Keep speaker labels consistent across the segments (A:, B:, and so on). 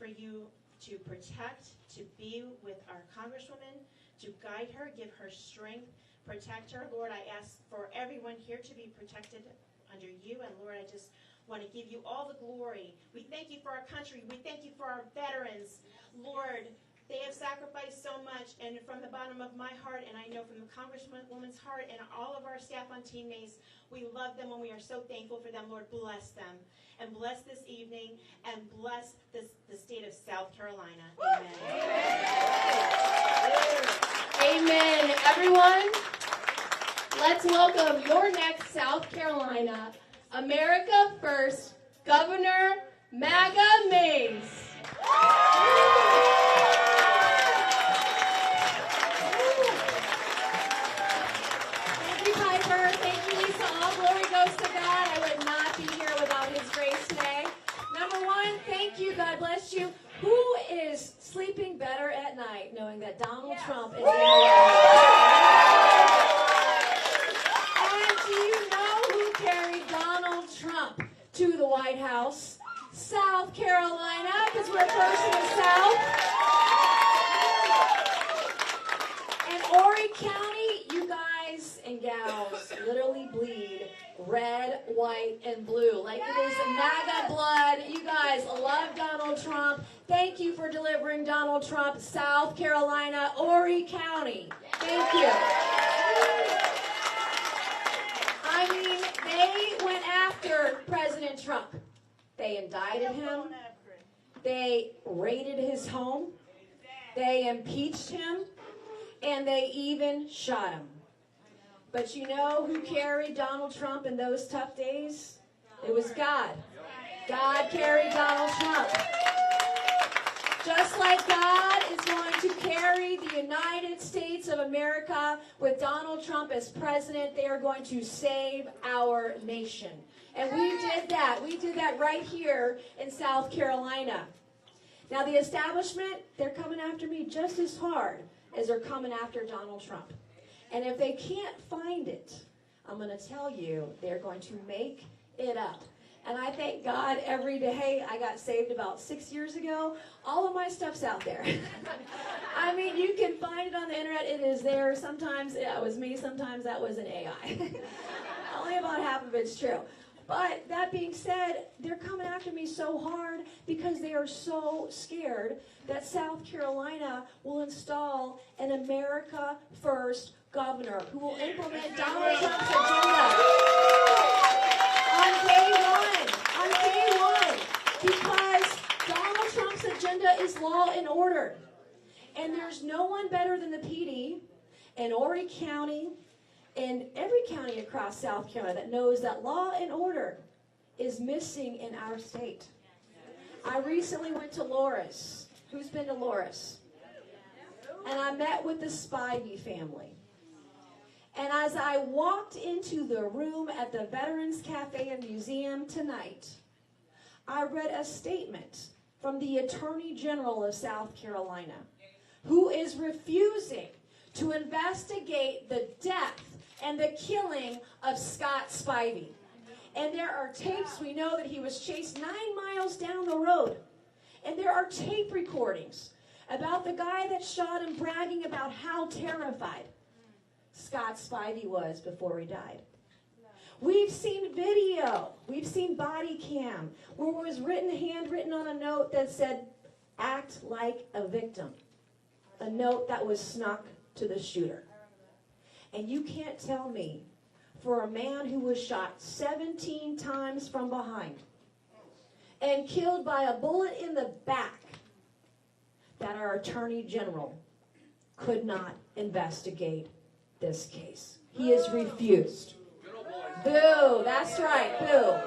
A: for you to protect, to be with our congresswoman, to guide her, give her strength, protect her. Lord, I ask for everyone here to be protected under you. And Lord, I just want to give you all the glory. We thank you for our country. We thank you for our veterans. Lord, they have sacrificed so much, and from the bottom of my heart, and I know from the congresswoman's heart and all of our staff on Team Mace, we love them and we are so thankful for them. Lord, bless them. And bless this evening, and bless the state of South Carolina. Amen.
B: Amen. Everyone, let's welcome your next South Carolina America First Governor MAGA Mace. Thank you, Piper. Thank you, Lisa. All glory goes to God. I would not be here without his grace today. Number one, thank you. God bless you. Who is sleeping better at night knowing that Donald Trump is in the White House? And do you know who carried Donald Trump to the White House? South Carolina, because we're first in the South. And Horry County, you guys and gals literally bleed red, white, and blue. Like it is MAGA blood. You guys love Donald Trump. Thank you for delivering Donald Trump. South Carolina, Horry County. Thank you. I mean, they went after President Trump. They indicted him. They raided his home. They impeached him. And they even shot him. But you know who carried Donald Trump in those tough days? It was God. God carried Donald Trump. Just like God is going to carry the United States of America with Donald Trump as president, they are going to save our nation. And we did that. We did that right here in South Carolina. Now the establishment, they're coming after me just as hard as they're coming after Donald Trump. And if they can't find it, I'm going to tell you, they're going to make it up. And I thank God every day. I got saved about 6 years ago. All of my stuff's out there. I mean, you can find it on the internet. It is there. Sometimes it was me. Sometimes that was an AI. Only about half of it's true. But that being said, they're coming after me so hard because they are so scared that South Carolina will install an America First governor who will implement Donald Trump's agenda on day one, because Donald Trump's agenda is law and order. And there's no one better than the PD in Horry County and every county across South Carolina that knows that law and order is missing in our state. I recently went to Loris. Who's been to Loris? And I met with the Spivey family. And as I walked into the room at the Veterans Cafe and Museum tonight, I read a statement from the Attorney General of South Carolina, who is refusing to investigate the death and the killing of Scott Spivey. And there are tapes. We know that he was chased 9 miles down the road. And there are tape recordings about the guy that shot him bragging about how terrified Scott Spivey was before he died. We've seen video. We've seen body cam where it was handwritten on a note that said, "Act like a victim." A note that was snuck to the shooter. And you can't tell me, for a man who was shot 17 times from behind and killed by a bullet in the back, that our Attorney General could not investigate this case. He has refused. Boo, that's right, boo.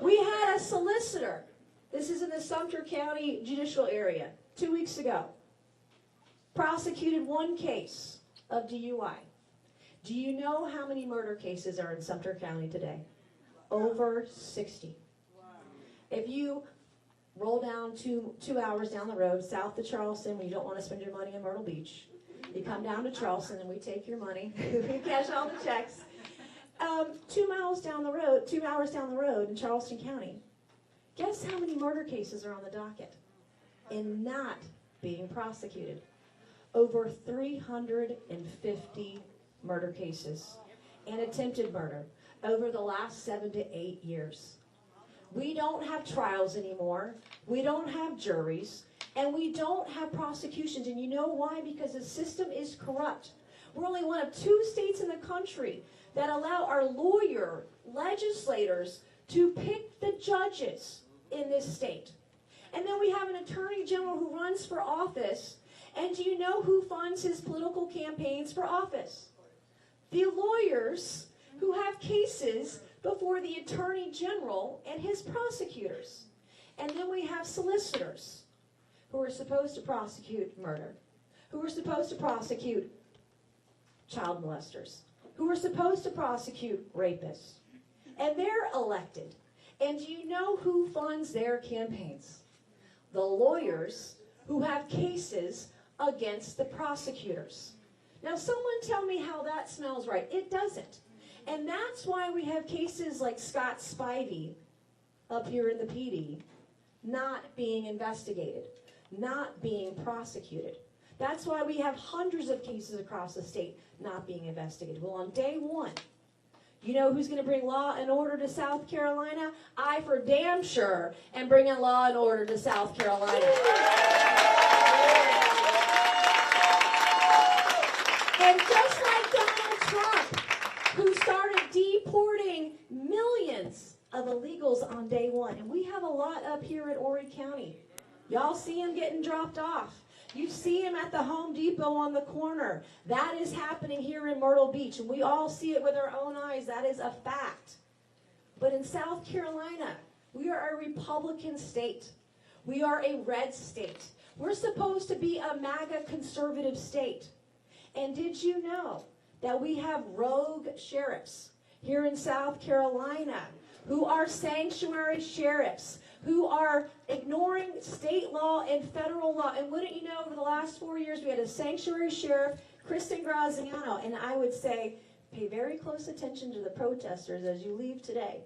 B: We had a solicitor. This is in the Sumter County Judicial Area 2 weeks ago. Prosecuted 1 case of DUI. Do you know how many murder cases are in Sumter County today? Over 60. If you roll down two hours down the road, south to Charleston, when you don't want to spend your money in Myrtle Beach, you come down to Charleston and we take your money. We cash all the checks. 2 hours down the road in Charleston County. Guess how many murder cases are on the docket? and not being prosecuted. Over 350 murder cases and attempted murder over the last 7 to 8 years. We don't have trials anymore. We don't have juries. And we don't have prosecutions. And you know why? Because the system is corrupt. We're only one of 2 states in the country that allow our legislators to pick the judges in this state. And then we have an attorney general who runs for office. And do you know who funds his political campaigns for office? The lawyers who have cases before the attorney general and his prosecutors. And then we have solicitors who are supposed to prosecute murder, who are supposed to prosecute child molesters, who are supposed to prosecute rapists. And they're elected. And do you know who funds their campaigns? The lawyers who have cases against the prosecutors. Now, someone tell me how that smells right. It doesn't. And that's why we have cases like Scott Spivey up here in the PD not being investigated, not being prosecuted. That's why we have hundreds of cases across the state not being investigated. Well, on day one, you know who's going to bring law and order to South Carolina? I for damn sure am bringing law and order to South Carolina. And just like Donald Trump, who started deporting millions of illegals on day one, and we have a lot up here in Horry County. Y'all see him getting dropped off. You see him at the Home Depot on the corner. That is happening here in Myrtle Beach, and we all see it with our own eyes. That is a fact. But in South Carolina, we are a Republican state. We are a red state. We're supposed to be a MAGA conservative state. And did you know that we have rogue sheriffs here in South Carolina who are sanctuary sheriffs, who are ignoring state law and federal law? And wouldn't you know, over the last 4 years, we had a sanctuary sheriff, Kristen Graziano, and I would say, pay very close attention to the protesters as you leave today,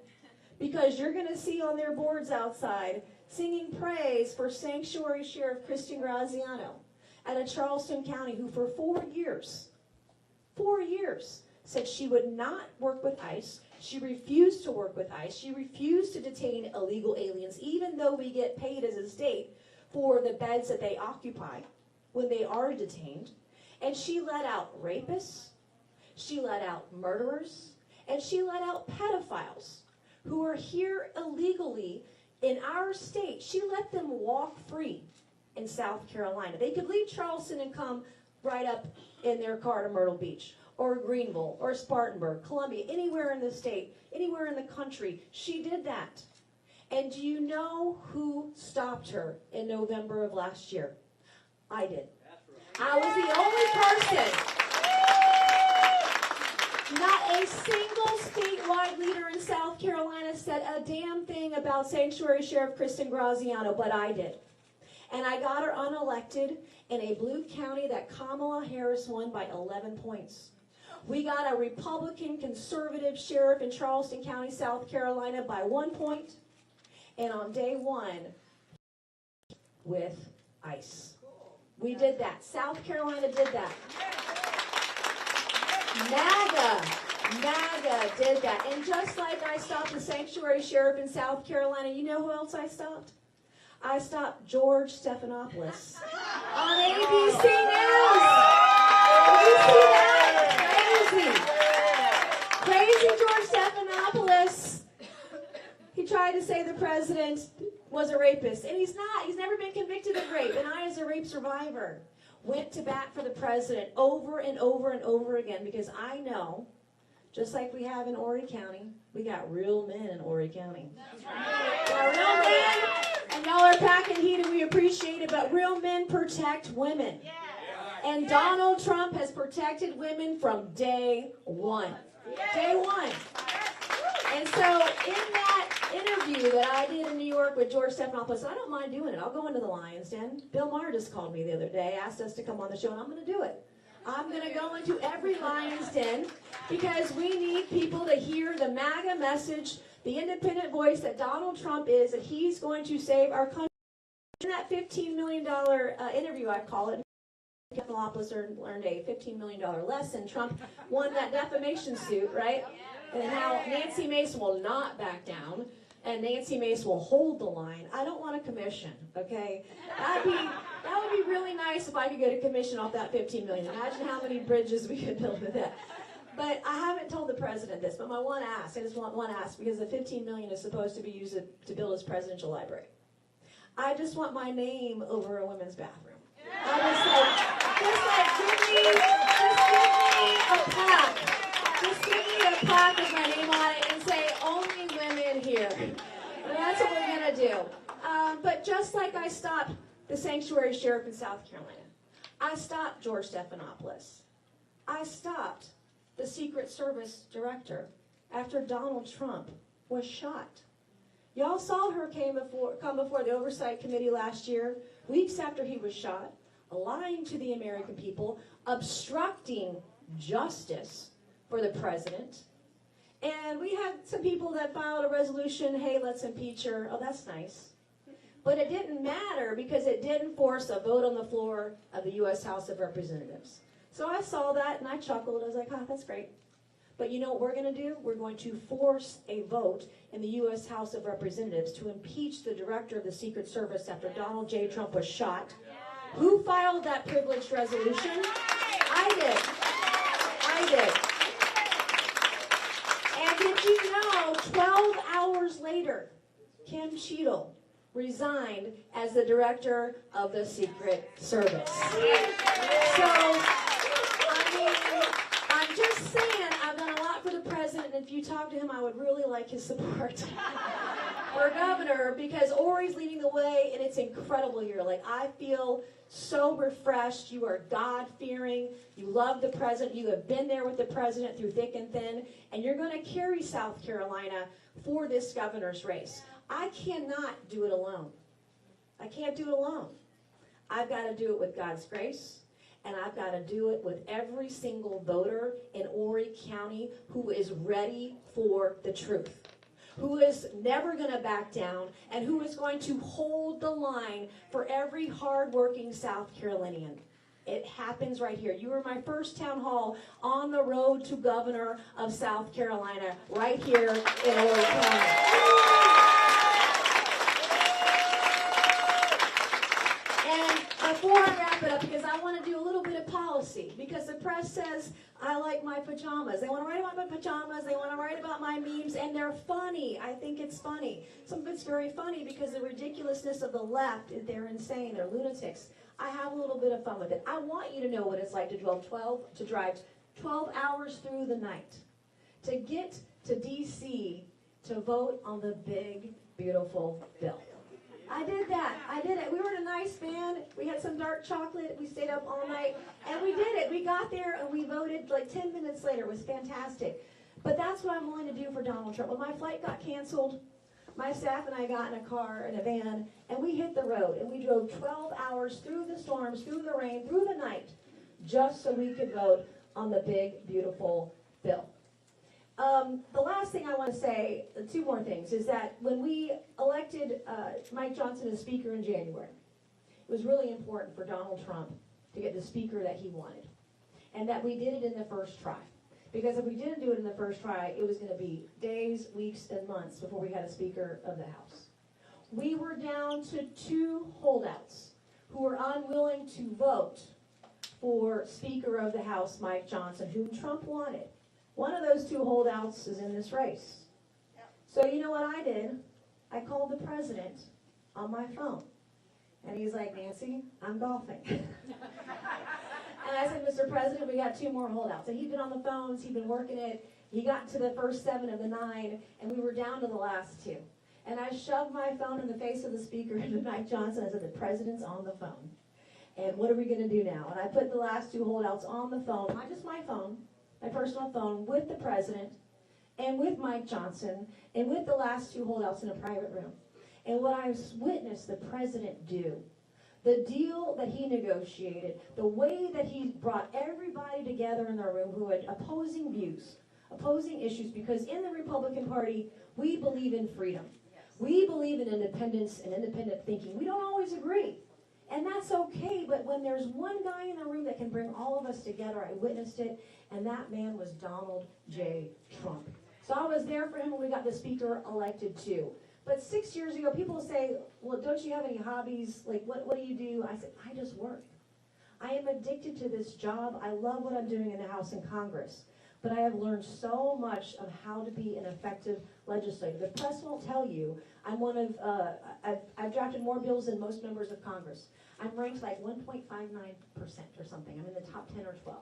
B: because you're going to see on their boards outside singing praise for sanctuary sheriff Kristen Graziano out of Charleston County, who for 4 years, said she would not work with ICE. She refused to work with ICE. She refused to detain illegal aliens, even though we get paid as a state for the beds that they occupy when they are detained. And she let out rapists, she let out murderers, and she let out pedophiles who are here illegally in our state. She let them walk free in South Carolina. They could leave Charleston and come right up in their car to Myrtle Beach, or Greenville, or Spartanburg, Columbia, anywhere in the state, anywhere in the country. She did that. And do you know who stopped her in November of last year? I did. I was the only person. Not a single statewide leader in South Carolina said a damn thing about Sanctuary Sheriff Kristen Graziano, but I did. And I got her unelected in a blue county that Kamala Harris won by 11 points. We got a Republican conservative sheriff in Charleston County, South Carolina by 1 point. And on day one, with ICE. We did that. South Carolina did that. MAGA did that. And just like I stopped the sanctuary sheriff in South Carolina, you know who else I stopped? I stopped George Stephanopoulos on ABC News. Did you see that? Crazy George Stephanopoulos. He tried to say the president was a rapist, and he's not. He's never been convicted of rape. And I, as a rape survivor, went to bat for the president over and over and over again, because I know, just like we have in Horry County, we got real men in Horry County. That's right. Got real men, and y'all are packing heat, and we appreciate it, but real men protect women. Yeah. And Donald Trump has protected women from day one. Day one. And so in that interview that I did in New York with George Stephanopoulos, I don't mind doing it. I'll go into the Lion's Den. Bill Maher just called me the other day, asked us to come on the show, and I'm going to do it. I'm going to go into every Lion's Den, because we need people to hear the MAGA message, the independent voice that Donald Trump is, that he's going to save our country. that $15 million interview, I call it, Lopez learned a $15 million lesson. Trump won that defamation suit, right? And how Nancy Mace will not back down, and Nancy Mace will hold the line. I don't want a commission, okay? That would be really nice if I could get a commission off that $15 million. Imagine how many bridges we could build with that. But I haven't told the president this, but my one ask, I just want one ask, because the $15 million is supposed to be used to build his presidential library. I just want my name over a women's bathroom. I just give me a plaque with my name on it and say, only women here. And that's what we're going to do. But just like I stopped the sanctuary sheriff in South Carolina, I stopped George Stephanopoulos. I stopped the Secret Service director after Donald Trump was shot. Y'all saw her come before the Oversight Committee last year, weeks after he was shot, lying to the American people, obstructing justice for the president. And we had some people that filed a resolution, hey, let's impeach her. Oh, that's nice. But it didn't matter because it didn't force a vote on the floor of the U.S. House of Representatives. So I saw that and I chuckled. I was like, oh, that's great. But you know what we're going to do? We're going to force a vote in the U.S. House of Representatives to impeach the director of the Secret Service after Donald J. Trump was shot. Who filed that privileged resolution? I did. And did you know, 12 hours later, Kim Cheadle resigned as the director of the Secret Service. So, I'm just saying, I've done a lot for the president, and if you talk to him, I would really like his support for governor, because Ori's leading the way, and it's incredible here. Like, I feel so refreshed. You are God-fearing. You love the president. You have been there with the president through thick and thin, and you're going to carry South Carolina for this governor's race. I cannot do it alone. I can't do it alone. I've got to do it with God's grace, and I've got to do it with every single voter in Horry County who is ready for the truth, who is never going to back down, and who is going to hold the line for every hardworking South Carolinian. It happens right here. You were my first town hall on the road to governor of South Carolina, right here in Horry County. Before I wrap it up, because I want to do a little bit of policy, because the press says I like my pajamas. They want to write about my pajamas, they want to write about my memes, and they're funny. I think it's funny. Some of it's very funny because the ridiculousness of the left, they're insane, they're lunatics. I have a little bit of fun with it. I want you to know what it's like to drive 12 hours through the night, to get to D.C. to vote on the big, beautiful bill. I did that. I did it. We were in a nice van. We had some dark chocolate. We stayed up all night. And we did it. We got there and we voted like 10 minutes later. It was fantastic. But that's what I'm willing to do for Donald Trump. When my flight got canceled, my staff and I got in a car, in a van, and we hit the road. And we drove 12 hours through the storms, through the rain, through the night, just so we could vote on the big, beautiful bill. The last thing I want to say, two more things, is that when we elected Mike Johnson as Speaker in January, it was really important for Donald Trump to get the Speaker that he wanted, and that we did it in the first try. Because if we didn't do it in the first try, it was going to be days, weeks, and months before we had a Speaker of the House. We were down to 2 holdouts who were unwilling to vote for Speaker of the House Mike Johnson, whom Trump wanted. One of those 2 holdouts is in this race. So you know what I did? I called the president on my phone. And he's like, Nancy, I'm golfing. And I said, Mr. President, we got 2 more holdouts. And he'd been on the phones, he'd been working it. He got to the first 7 of the 9, and we were down to the last 2. And I shoved my phone in the face of the Speaker, Mike Johnson. I said, the president's on the phone. And what are we going to do now? And I put the last 2 holdouts on the phone, not just my phone, my personal phone, with the president and with Mike Johnson and with the last 2 holdouts in a private room. And what I witnessed the president do, the deal that he negotiated, the way that he brought everybody together in the room who had opposing views, opposing issues, because in the Republican Party, we believe in freedom. We believe in independence and independent thinking. We don't always agree. And that's okay, but when there's one guy in the room that can bring all of us together, I witnessed it, and that man was Donald J. Trump. So I was there for him when we got the speaker elected too. But 6 years ago, people say, well, don't you have any hobbies? Like, what do you do? I said, I just work. I am addicted to this job. I love what I'm doing in the House and Congress. But I have learned so much of how to be an effective legislator. The press won't tell you. I'm one of, I've drafted more bills than most members of Congress. I'm ranked like 1.59% or something. I'm in the top 10 or 12.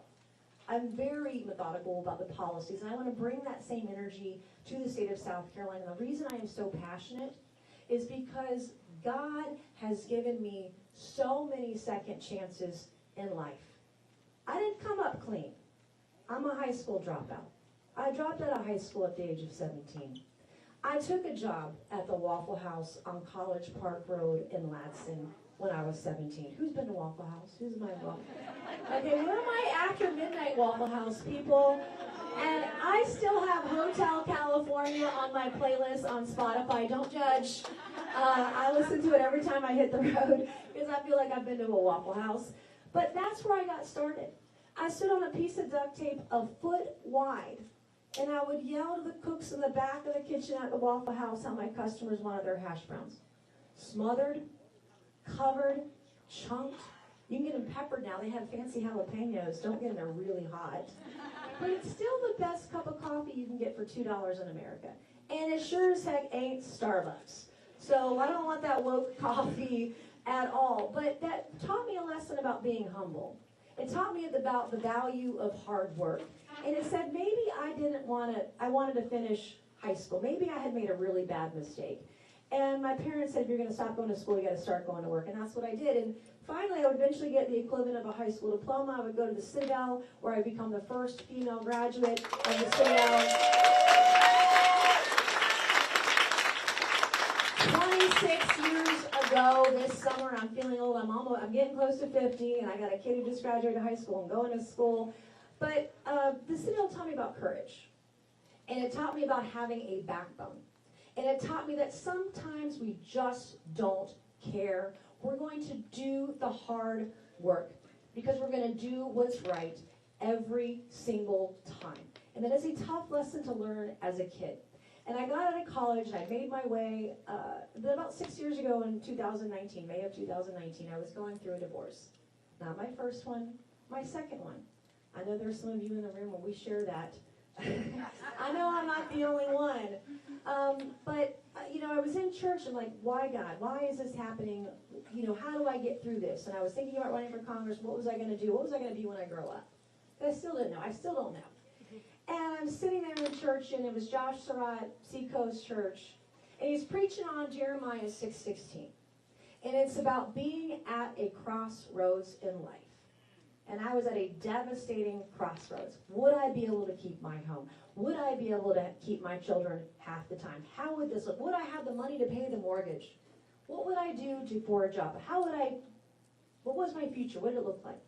B: I'm very methodical about the policies, and I want to bring that same energy to the state of South Carolina. The reason I am so passionate is because God has given me so many second chances in life. I didn't come up clean. I'm a high school dropout. I dropped out of high school at the age of 17. I took a job at the Waffle House on College Park Road in Ladson when I was 17. Who's been to Waffle House? Who's my Waffle? Okay, where are my after midnight Waffle House people? And I still have Hotel California on my playlist on Spotify. Don't judge. I listen to it every time I hit the road because I feel like I've been to a Waffle House. But that's where I got started. I stood on a piece of duct tape a foot wide, and I would yell to the cooks in the back of the kitchen at the Waffle House how my customers wanted their hash browns. Smothered, covered, chunked. You can get them peppered now. They have fancy jalapenos. Don't get them, they're really hot. But it's still the best cup of coffee you can get for $2 in America. And it sure as heck ain't Starbucks. So I don't want that woke coffee at all. But that taught me a lesson about being humble. It taught me about the value of hard work. And it said maybe I wanted to finish high school. Maybe I had made a really bad mistake. And my parents said, if you're going to stop going to school, you got to start going to work. And that's what I did. And finally, I would eventually get the equivalent of a high school diploma. I would go to the Citadel, where I become the first female graduate of the Citadel. 26 years ago this summer, I'm feeling old. I'm getting close to 50, and I got a kid who just graduated high school and going to school. But the Citadel taught me about courage. And it taught me about having a backbone. And it taught me that sometimes we just don't care. We're going to do the hard work because we're going to do what's right every single time. And that is a tough lesson to learn as a kid. And I got out of college and I made my way, about 6 years ago in 2019, May of 2019, I was going through a divorce. Not my first one, my second one. I know there's some of you in the room when we share that. I know I'm not the only one. But I was in church and like, why God? Why is this happening? How do I get through this? And I was thinking about running for Congress. What was I going to do? What was I going to be when I grow up? But I still didn't know. I still don't know. And I'm sitting there in church, and it was Josh Surratt, Seacoast Church, and he's preaching on Jeremiah 6:16. And it's about being at a crossroads in life. And I was at a devastating crossroads. Would I be able to keep my home? Would I be able to keep my children half the time? How would this look? Would I have the money to pay the mortgage? What would I do for a job? What was my future? What did it look like?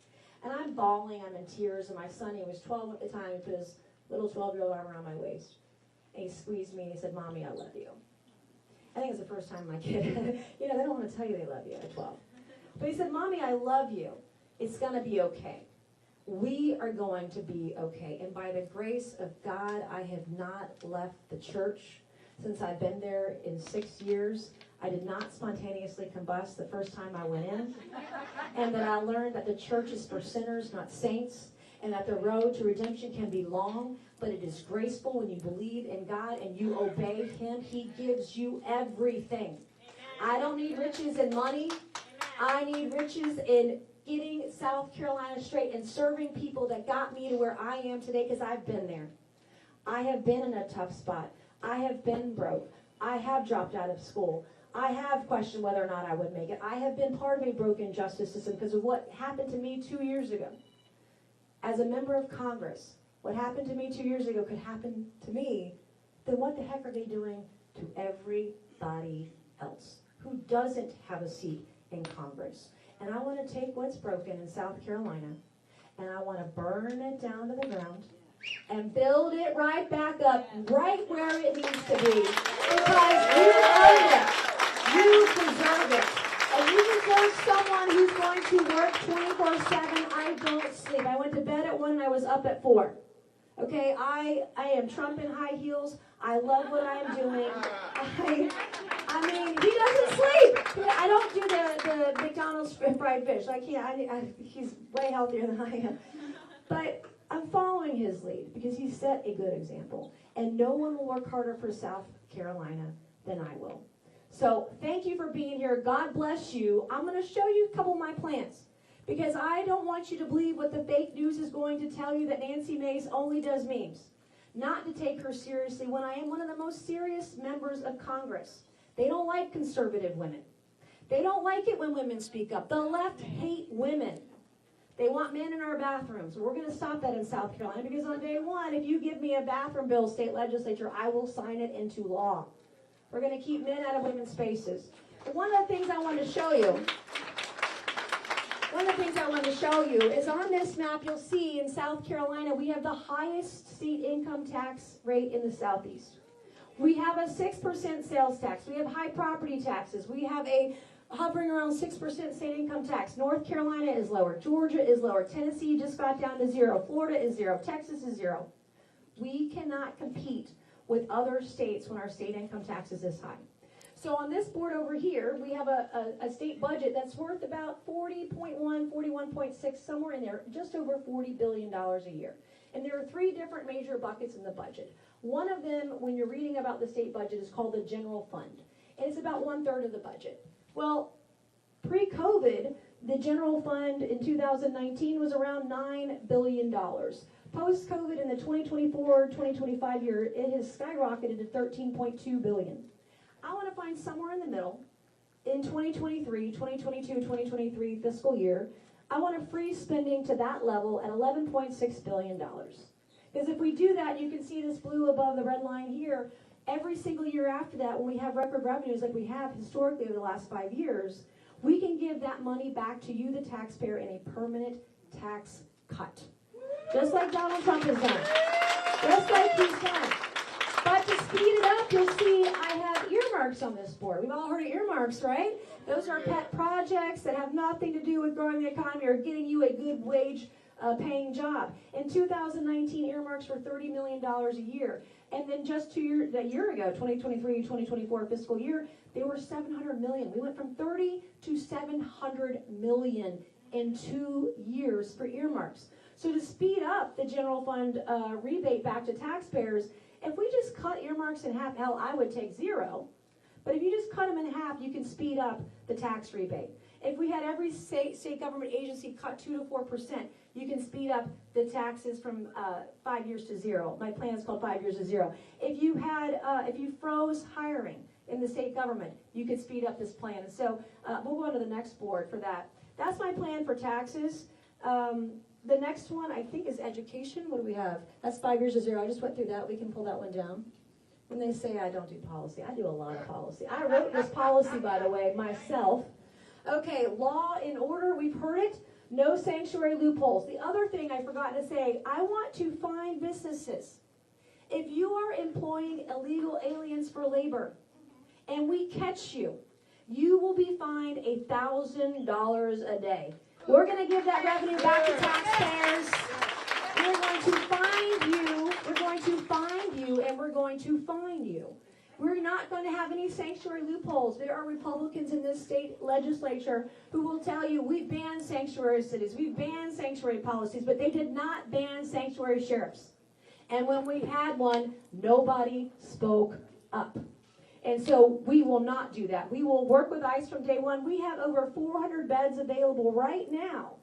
B: And I'm bawling, I'm in tears, and my son, he was 12 at the time, he put his little 12-year-old arm around my waist. And he squeezed me and he said, Mommy, I love you. I think it's the first time my kid, they don't want to tell you they love you at 12. But he said, Mommy, I love you. It's going to be okay. We are going to be okay. And by the grace of God, I have not left the church since I've been there in 6 years. I did not spontaneously combust the first time I went in. And that I learned that the church is for sinners, not saints. And that the road to redemption can be long, but it is graceful when you believe in God and you obey Him. He gives you everything. I don't need riches and money. I need riches in getting South Carolina straight and serving people that got me to where I am today, because I've been there. I have been in a tough spot. I have been broke. I have dropped out of school. I have questioned whether or not I would make it. I have been part of a broken justice system because of what happened to me 2 years ago. As a member of Congress, what happened to me 2 years ago could happen to me. Then what the heck are they doing to everybody else who doesn't have a seat in Congress? And I want to take what's broken in South Carolina, and I want to burn it down to the ground and build it right back up, right where it needs to be. Because you earned it. You deserve it. And you deserve someone who's going to work 24/7. I don't sleep. I went to bed at 1 and I was up at 4. Okay, I am Trump in high heels. I love what I am doing. I mean, he doesn't sleep. I don't do the McDonald's fried fish. I can't. He's way healthier than I am. But I'm following his lead because he set a good example. And no one will work harder for South Carolina than I will. So thank you for being here. God bless you. I'm going to show you a couple of my plans. Because I don't want you to believe what the fake news is going to tell you, that Nancy Mace only does memes. Not to take her seriously when I am one of the most serious members of Congress. They don't like conservative women. They don't like it when women speak up. The left hate women. They want men in our bathrooms. We're going to stop that in South Carolina because on day one, if you give me a bathroom bill, state legislature, I will sign it into law. We're going to keep men out of women's spaces. But one of the things I want to show you is on this map, you'll see in South Carolina, we have the highest state income tax rate in the Southeast. We have a 6% sales tax. We have high property taxes. We have a hovering around 6% state income tax. North Carolina is lower. Georgia is lower. Tennessee just got down to 0. Florida is 0. Texas is 0. We cannot compete with other states when our state income tax is this high. So on this board over here, we have a state budget that's worth about 40.1, 41.6, somewhere in there, just over $40 billion a year. And there are 3 different major buckets in the budget. One of them, when you're reading about the state budget, is called the general fund. And it's about 1/3 of the budget. Well, pre-COVID, the general fund in 2019 was around $9 billion. Post-COVID, in the 2024-2025 year, it has skyrocketed to $13.2 billion. I want to find somewhere in the middle, in 2023, 2022, 2023 fiscal year, I want to freeze spending to that level at $11.6 billion. Because if we do that, you can see this blue above the red line here, every single year after that, when we have record revenues like we have historically over the last 5 years, we can give that money back to you, the taxpayer, in a permanent tax cut. Just like Donald Trump has done. Just like he's done. But to speed it up, you'll see I have earmarks on this board. We've all heard of earmarks, right? Those are pet projects that have nothing to do with growing the economy or getting you a good wage paying job. In 2019, earmarks were $30 million a year. And then just a year ago, 2023-2024 fiscal year, they were $700 million. We went from 30 to 700 million in 2 years for earmarks. So to speed up the general fund rebate back to taxpayers, if we just cut earmarks in half, hell, I would take 0. But if you just cut them in half, you can speed up the tax rebate. If we had every state government agency cut 2 to 4%, you can speed up the taxes from 5 years to 0. My plan is called 5 years to 0. If you froze hiring in the state government, you could speed up this plan. So we'll go on to the next board for that. That's my plan for taxes. The next one, I think, is education. What do we have? That's 5 years to 0. I just went through that. We can pull that one down. When they say I don't do policy, I do a lot of policy. I wrote this policy, by the way, myself. Okay, law and order, we've heard it. No sanctuary loopholes. The other thing I forgot to say, I want to find businesses. If you are employing illegal aliens for labor and we catch you, you will be fined $1,000 a day. We're going to give that revenue back to taxpayers. We're going to find you. We're going to find you, and we're going to fine you. We're not going to have any sanctuary loopholes. There are Republicans in this state legislature who will tell you we've banned sanctuary cities, we've banned sanctuary policies, but they did not ban sanctuary sheriffs. And when we had one, nobody spoke up. And so we will not do that. We will work with ICE from day one. We have over 400 beds available right now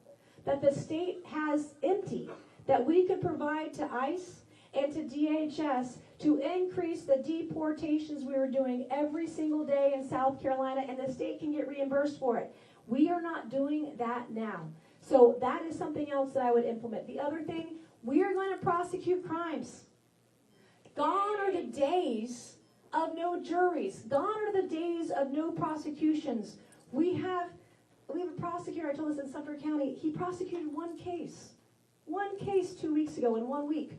B: that the state has empty that we could provide to ICE and to DHS to increase the deportations we are doing every single day in South Carolina, and the state can get reimbursed for it. We are not doing that now. So that is something else that I would implement. The other thing, we are going to prosecute crimes. Gone are the days of no juries. Gone are the days of no prosecutions. We have a prosecutor, I told us in Suffolk County, he prosecuted one case 2 weeks ago in 1 week.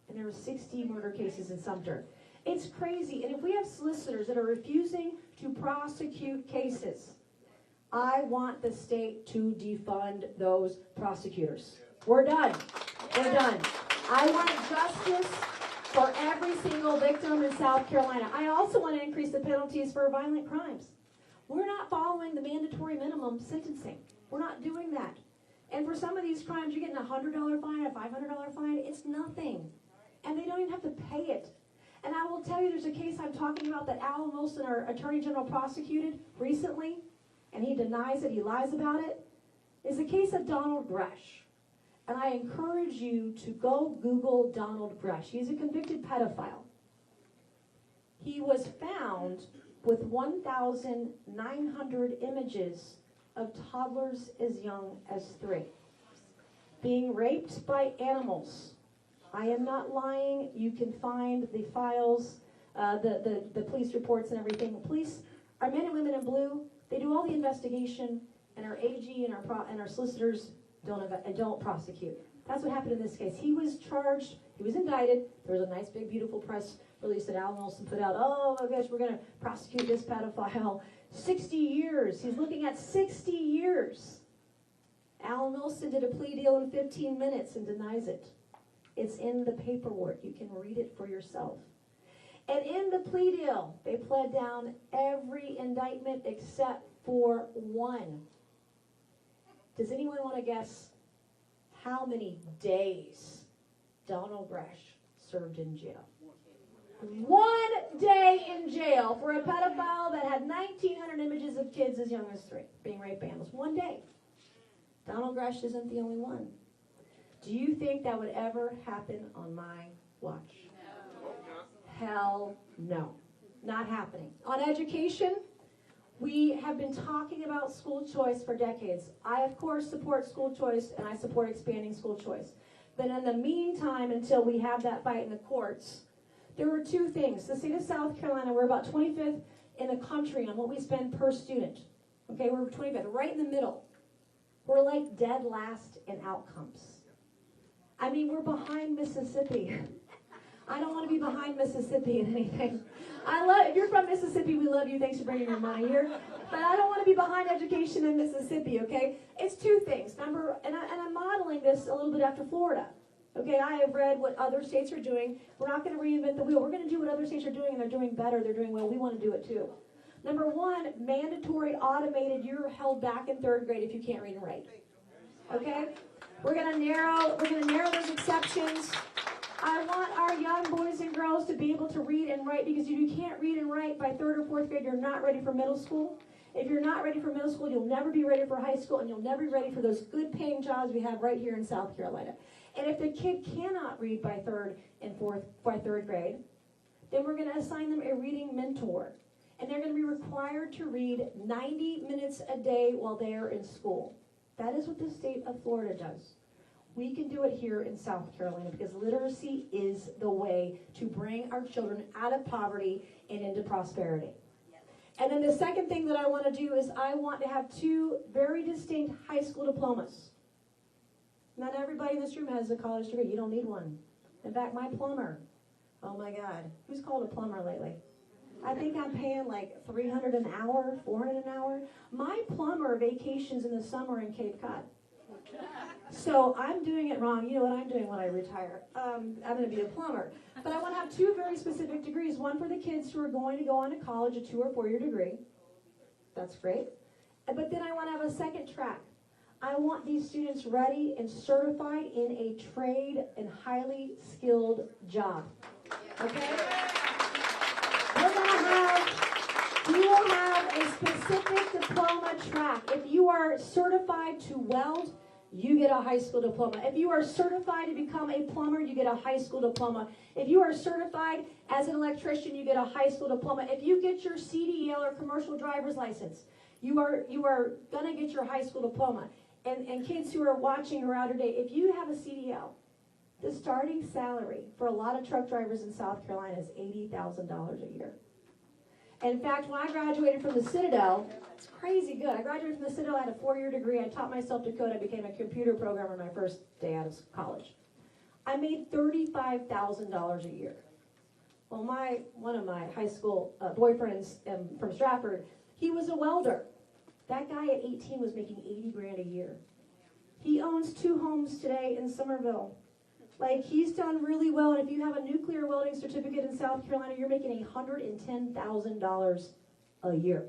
B: And there were 60 murder cases in Sumter. It's crazy. And if we have solicitors that are refusing to prosecute cases, I want the state to defund those prosecutors. We're done. We're done. I want justice for every single victim in South Carolina. I also want to increase the penalties for violent crimes. We're not following the mandatory minimum sentencing. We're not doing that. And for some of these crimes, you're getting a $100 fine, a $500 fine. It's nothing. And they don't even have to pay it. And I will tell you, there's a case I'm talking about that Alan Wilson, our Attorney General, prosecuted recently, and he denies it, he lies about it, is the case of Donald Gresh. And I encourage you to go Google Donald Gresh. He's a convicted pedophile. He was found with 1,900 images of toddlers as young as 3, being raped by animals. I am not lying. You can find the files, the police reports and everything. Police, our men and women in blue, they do all the investigation, and our AG and our solicitors don't prosecute. That's what happened in this case. He was charged, he was indicted. There was a nice big beautiful press release that Alan Wilson put out. Oh my gosh, we're going to prosecute this pedophile. 60 years. He's looking at 60 years. Alan Wilson did a plea deal in 15 minutes and denies it. It's in the paperwork. You can read it for yourself. And in the plea deal, they pled down every indictment except for one. Does anyone want to guess how many days Donald Gresh served in jail? 1 day in jail for a pedophile that had 1,900 images of kids as young as 3 being raped by animals. 1 day. Donald Gresh isn't the only one. Do you think that would ever happen on my watch? No. Hell no. Not happening. On education, we have been talking about school choice for decades. I, of course, support school choice, and I support expanding school choice. But in the meantime, until we have that fight in the courts, there were 2 things. The state of South Carolina, we're about 25th in the country on what we spend per student. Okay, we're 25th, right in the middle. We're like dead last in outcomes. I mean, we're behind Mississippi. I don't want to be behind Mississippi in anything. If you're from Mississippi, we love you. Thanks for bringing your money here. But I don't want to be behind education in Mississippi, okay? It's 2 things. And I'm modeling this a little bit after Florida. Okay, I have read what other states are doing. We're not going to reinvent the wheel. We're going to do what other states are doing, and they're doing better. They're doing well. We want to do it too. Number 1, mandatory automated. You're held back in 3rd grade if you can't read and write. Okay? We're going to narrow those exceptions. I want our young boys and girls to be able to read and write, because if you can't read and write by 3rd or 4th grade, you're not ready for middle school. If you're not ready for middle school, you'll never be ready for high school, and you'll never be ready for those good paying jobs we have right here in South Carolina. And if the kid cannot read by 3rd grade, then we're going to assign them a reading mentor. And they're going to be required to read 90 minutes a day while they are in school. That is what the state of Florida does. We can do it here in South Carolina, because literacy is the way to bring our children out of poverty and into prosperity. And then the second thing that I want to do is I want to have 2 very distinct high school diplomas. Not everybody in this room has a college degree. You don't need one. In fact, my plumber, oh my God, who's called a plumber lately? I think I'm paying like $300 an hour, $400 an hour. My plumber vacations in the summer in Cape Cod. So I'm doing it wrong. You know what I'm doing when I retire? I'm going to be a plumber. But I want to have 2 very specific degrees. One for the kids who are going to go on to college, a 2 or 4 year degree. That's great. But then I want to have a second track. I want these students ready and certified in a trade and highly skilled job. Okay? We will have a specific diploma track. If you are certified to weld, you get a high school diploma. If you are certified to become a plumber, you get a high school diploma. If you are certified as an electrician, you get a high school diploma. If you get your CDL or commercial driver's license, you are going to get your high school diploma. And kids who are watching or out today, if you have a CDL, the starting salary for a lot of truck drivers in South Carolina is $80,000 a year. In fact, when I graduated from the Citadel, it's crazy good. I graduated from the Citadel, I had a 4-year degree, I taught myself to code, I became a computer programmer my first day out of college. I made $35,000 a year. Well, one of my high school boyfriends from Stratford, he was a welder. That guy at 18 was making 80 grand a year. He owns 2 homes today in Somerville. Like, he's done really well, and if you have a nuclear welding certificate in South Carolina, you're making $110,000 a year.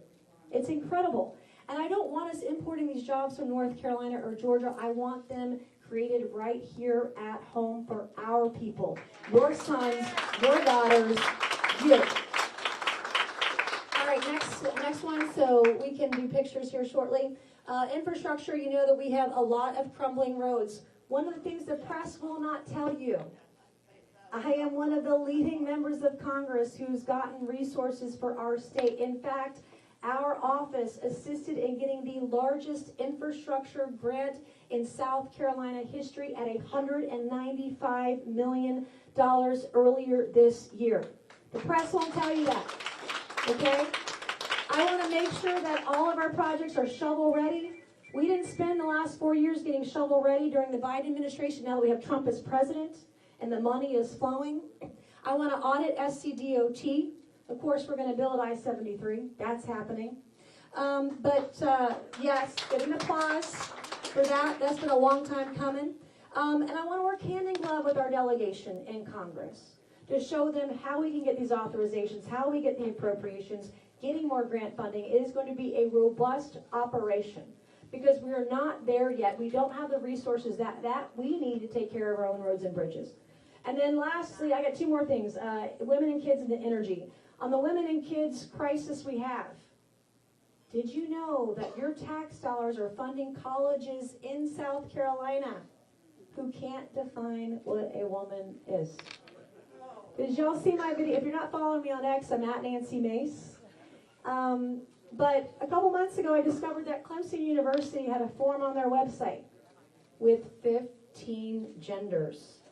B: It's incredible. And I don't want us importing these jobs from North Carolina or Georgia. I want them created right here at home for our people. Your sons, your daughters, you. All right, next one, so we can do pictures here shortly. Infrastructure, you know that we have a lot of crumbling roads. One of the things the press will not tell you, I am one of the leading members of Congress who's gotten resources for our state. In fact, our office assisted in getting the largest infrastructure grant in South Carolina history at $195 million earlier this year. The press won't tell you that, okay? I want to make sure that all of our projects are shovel ready. We didn't spend the last 4 years getting shovel ready during the Biden administration. Now that we have Trump as president and the money is flowing, I want to audit SCDOT. Of course, we're going to build I-73. That's happening. Yes, get an applause for that. That's been a long time coming. And I want to work hand in glove with our delegation in Congress to show them how we can get these authorizations, how we get the appropriations, getting more grant funding. It is going to be a robust operation because we are not there yet. We don't have the resources that we need to take care of our own roads and bridges. And then lastly, I got 2 more things. Women and kids and the energy. On the women and kids crisis we have, did you know that your tax dollars are funding colleges in South Carolina who can't define what a woman is? Did y'all see my video? If you're not following me on X, I'm at Nancy Mace. But a couple months ago, I discovered that Clemson University had a form on their website with 15 genders.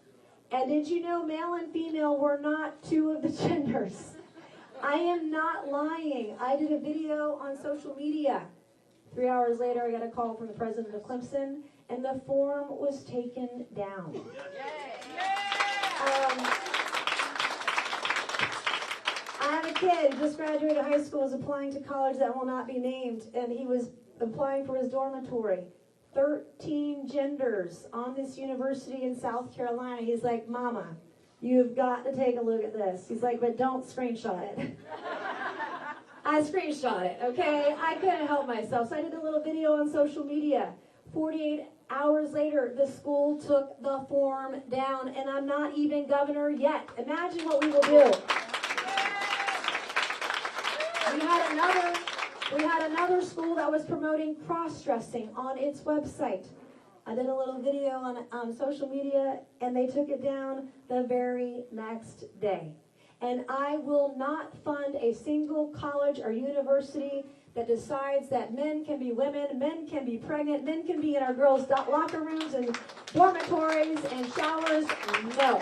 B: And did you know male and female were not 2 of the genders? I am not lying. I did a video on social media. 3 hours later, I got a call from the president of Clemson, and the form was taken down. I have a kid who just graduated high school, is applying to college that will not be named, and he was applying for his dormitory. 13 genders on this university in South Carolina. He's like, Mama, you've got to take a look at this. He's like, but don't screenshot it. I screenshot it, okay? I couldn't help myself. So I did a little video on social media. 48 hours later, the school took the form down, and I'm not even governor yet. Imagine what we will do. We had another school that was promoting cross-dressing on its website. I did a little video on social media, and they took it down the very next day. And I will not fund a single college or university that decides that men can be women, men can be pregnant, men can be in our girls' locker rooms and dormitories and showers. No,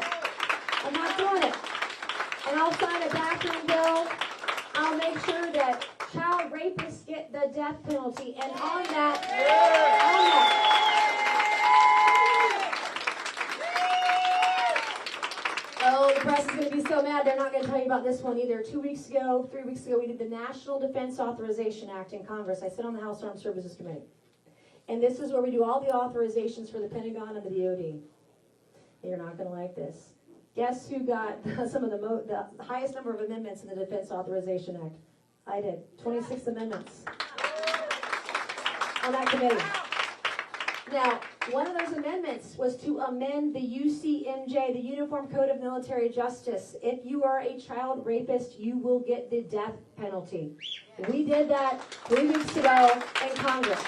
B: I'm not doing it. And I'll sign a bathroom bill. I'll make sure that child rapists get the death penalty. And on that, oh, the press is going to be so mad, they're not going to tell you about this one either. 3 weeks ago, we did the National Defense Authorization Act in Congress. I sit on the House Armed Services Committee. And this is where we do all the authorizations for the Pentagon and the DOD. You're not going to like this. Guess who got some of the highest number of amendments in the Defense Authorization Act? I did. 26 amendments on that committee. Now, one of those amendments was to amend the UCMJ, the Uniform Code of Military Justice. If you are a child rapist, you will get the death penalty. We did that 3 weeks ago in Congress.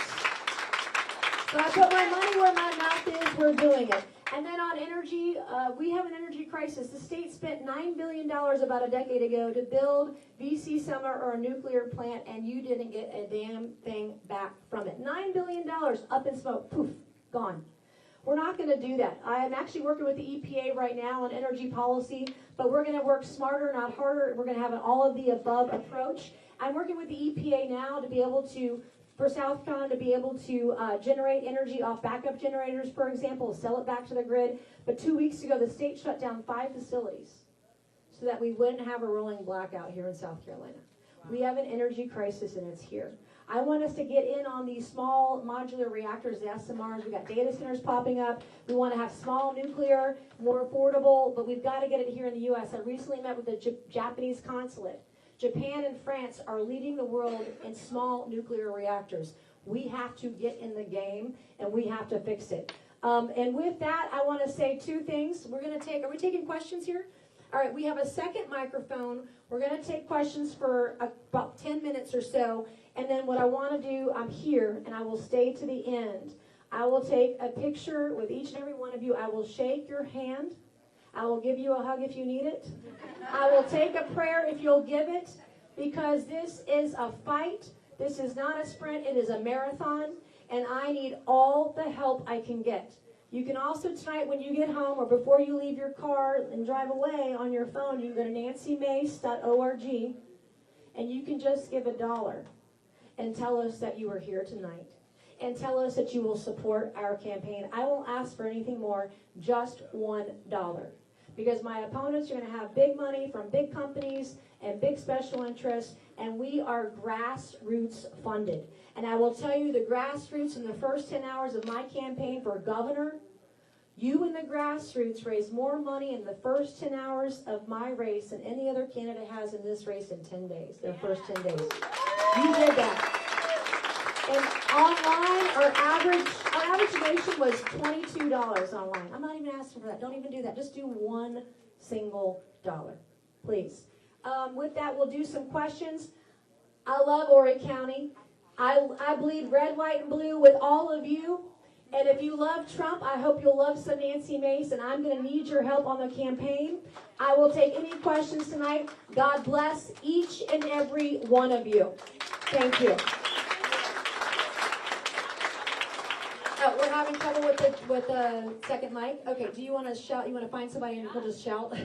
B: So I put my money where my mouth is. We're doing it. And then on energy, we have an energy crisis. The state spent $9 billion about a decade ago to build VC Summer or a nuclear plant, and you didn't get a damn thing back from it. $9 billion up in smoke, poof, gone. We're not going to do that. I'm actually working with the EPA right now on energy policy, but we're going to work smarter, not harder. We're going to have an all-of-the-above approach. I'm working with the EPA now to be able to, for South Carolina, to be able to generate energy off backup generators, for example, sell it back to the grid. But 2 weeks ago, the state shut down 5 facilities. So so that we wouldn't have a rolling blackout here in South Carolina. We have an energy crisis, and it's here. I want us to get in on these small modular reactors, the SMRs. We've got data centers popping up. We want to have small nuclear, more affordable, but we've got to get it here in the U.S. I recently met with the Japanese consulate. Japan and France are leading the world in small nuclear reactors. We have to get in the game, and we have to fix it. And with that, I want to say two things. Are we taking questions here? All right, we have a second microphone. We're going to take questions for about 10 minutes or so. And then what I want to do, I'm here, and I will stay to the end. I will take a picture with each and every one of you. I will shake your hand. I will give you a hug if you need it. I will take a prayer if you'll give it, because this is a fight. This is not a sprint. It is a marathon, and I need all the help I can get. You can also tonight, when you get home or before you leave your car and drive away on your phone, you can go to nancymace.org, and you can just give $1 and tell us that you are here tonight, and tell us that you will support our campaign. I won't ask for anything more, just $1. Because my opponents are going to have big money from big companies and big special interests, and we are grassroots funded. And I will tell you, the grassroots in the first 10 hours of my campaign for governor, you and the grassroots raised more money in the first 10 hours of my race than any other candidate has in this race in 10 days, their first 10 days. You did that. And online, our average donation was $22 online. I'm not even asking for that. Don't even do that. Just do $1 single, please. With that, we'll do some questions. I love Horry County. I bleed red, white, and blue with all of you. And if you love Trump, I hope you'll love some Nancy Mace, and I'm going to need your help on the campaign. I will take any questions tonight. God bless each and every one of you. Thank you. Oh, we're having trouble with the second mic. Okay, do you want to shout? You want to find somebody and we'll just shout?
C: Hi.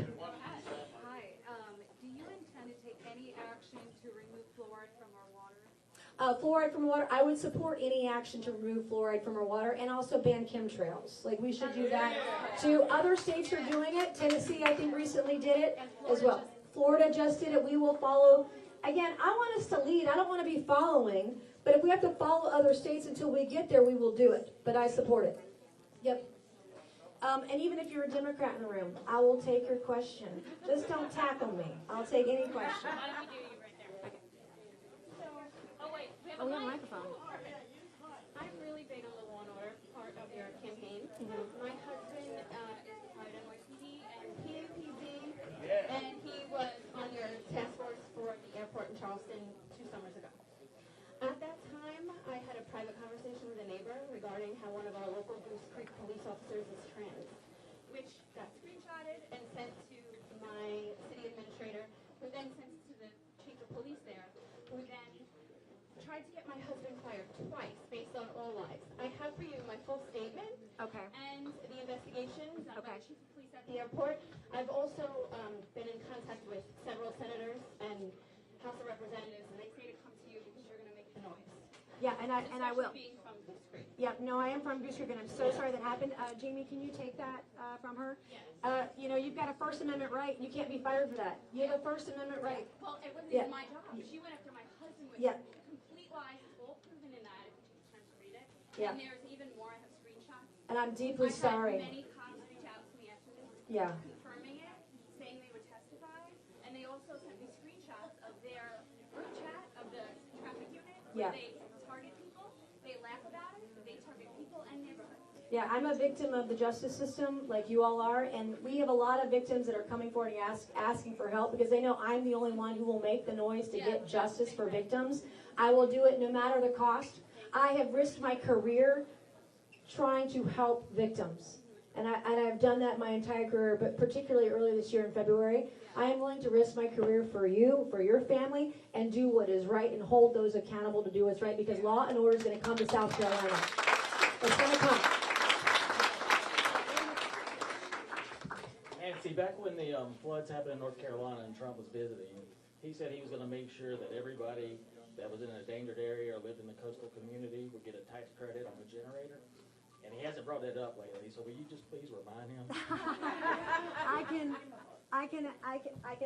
C: Do you intend to take any action to remove fluoride from our water?
B: Fluoride from water, I would support any action to remove fluoride from our water, and also ban chemtrails. Like, we should do that too. Other states are doing it. Tennessee, I think, recently did it as well. Florida just did it. We will follow. Again, I want us to lead. I don't want to be following, but if we have to follow other states until we get there, we will do it. But I support it. Yep. And even if you're a Democrat in the room, I will take your question. Just don't tackle me. I'll take any question.
C: Oh, we have a microphone. I'm really big on the law and order part of your campaign. My husband is part of NYPD and PAPD, and he was on your task force for the airport in Charleston 2 summers ago. At that time, I had a private conversation with a neighbor regarding how one of our local Goose Creek police officers is trans, which got screenshotted and sent to my city administrator, who then sent it to the chief of police there, who then tried to get my husband fired twice based on all lies. I have for you my full statement.
B: Okay.
C: And the investigation done by the chief of police at the airport. I've also been in contact with several senators and House of Representatives, and they say to come to you because you're going to make the noise.
B: Yeah, and I will.
C: Being from Goose Creek.
B: Yeah, no, I am from Goose Creek, and I'm so sorry that happened. Jamie, can you take that from her?
C: Yes.
B: You know, you've got a First Amendment right. You can't be fired for that. You have a First Amendment right.
C: Well, it wasn't even my job. She went after my husband with complete lies, all proven in that, if you take the time to read it.
B: Yeah.
C: And there's even more. I have screenshots.
B: And I'm deeply sorry.
C: I've had many cops reach out to me after this, confirming it, saying they would testify, and they also sent me screenshots of their group chat of the traffic unit where they target people, they laugh about it, but they target people and neighborhoods.
B: Yeah, I'm a victim of the justice system, like you all are, and we have a lot of victims that are coming forward and asking for help because they know I'm the only one who will make the noise to get justice for victims. I will do it no matter the cost. I have risked my career trying to help victims, and I've done that my entire career, but particularly early this year in February. I am willing to risk my career for you, for your family, and do what is right and hold those accountable to do what's right, because law and order is going to come to South Carolina. It's going to come.
D: Nancy, back when the floods happened in North Carolina and Trump was visiting, he said he was going to make sure that everybody that was in an endangered area or lived in the coastal community would get a tax credit on the generator. And he hasn't brought that up lately, so will you just please remind him?
B: I can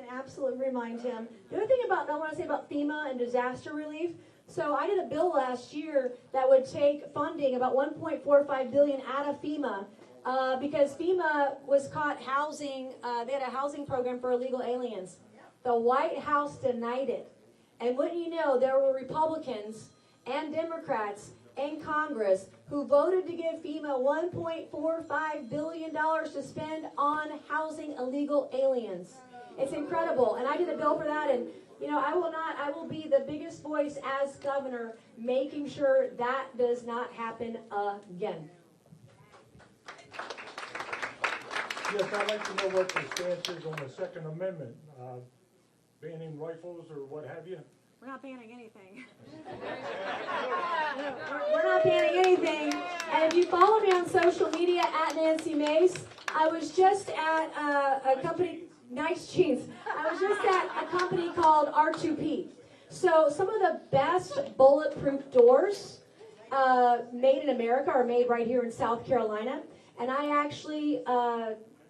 B: absolutely remind him. The other thing I want to say about FEMA and disaster relief. So I did a bill last year that would take funding, about $1.45 billion, out of FEMA because FEMA was caught housing. They had a housing program for illegal aliens. The White House denied it, and wouldn't you know, there were Republicans and Democrats in Congress who voted to give FEMA $1.45 billion to spend on housing illegal aliens. It's incredible. And I did a bill for that, and I will be the biggest voice as governor making sure that does not happen again.
E: Yes, I'd like to know what the stance is on the Second Amendment, banning rifles or what have you.
F: We're not banning anything.
B: We're not banning anything. And if you follow me on social media at Nancy Mace, I was just at a company, nice jeans. I was just at a company called R2P. So some of the best bulletproof doors made in America are made right here in South Carolina. And I actually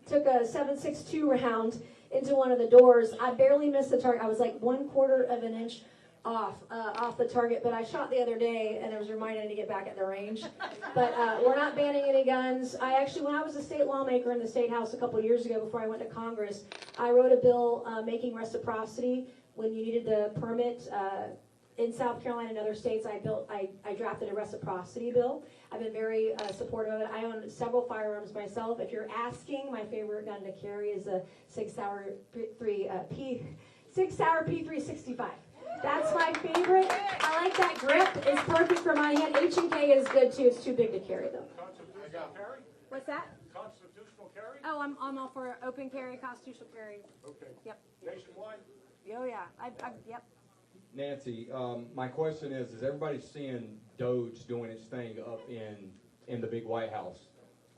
B: took a .7.62 round into one of the doors. I barely missed the target. I was like 1/4 of an inch off the target, but I shot the other day and I was reminded to get back at the range. But we're not banning any guns. When I was a state lawmaker in the State House a couple years ago before I went to Congress, I wrote a bill making reciprocity when you needed the permit. In South Carolina and other states, I drafted a reciprocity bill. I've been very supportive of it. I own several firearms myself. If you're asking, my favorite gun to carry is a 6-hour P365. That's my favorite. I like that grip. It's perfect for my hand. H&K is good too. It's too big to carry though.
E: Constitutional carry?
F: What's that?
E: Constitutional carry?
F: Oh, I'm all for open carry, constitutional carry.
E: Okay.
F: Yep.
E: Nationwide?
F: Oh yeah. Yep.
G: Nancy, my question is everybody seeing Doge doing its thing up in the big White House?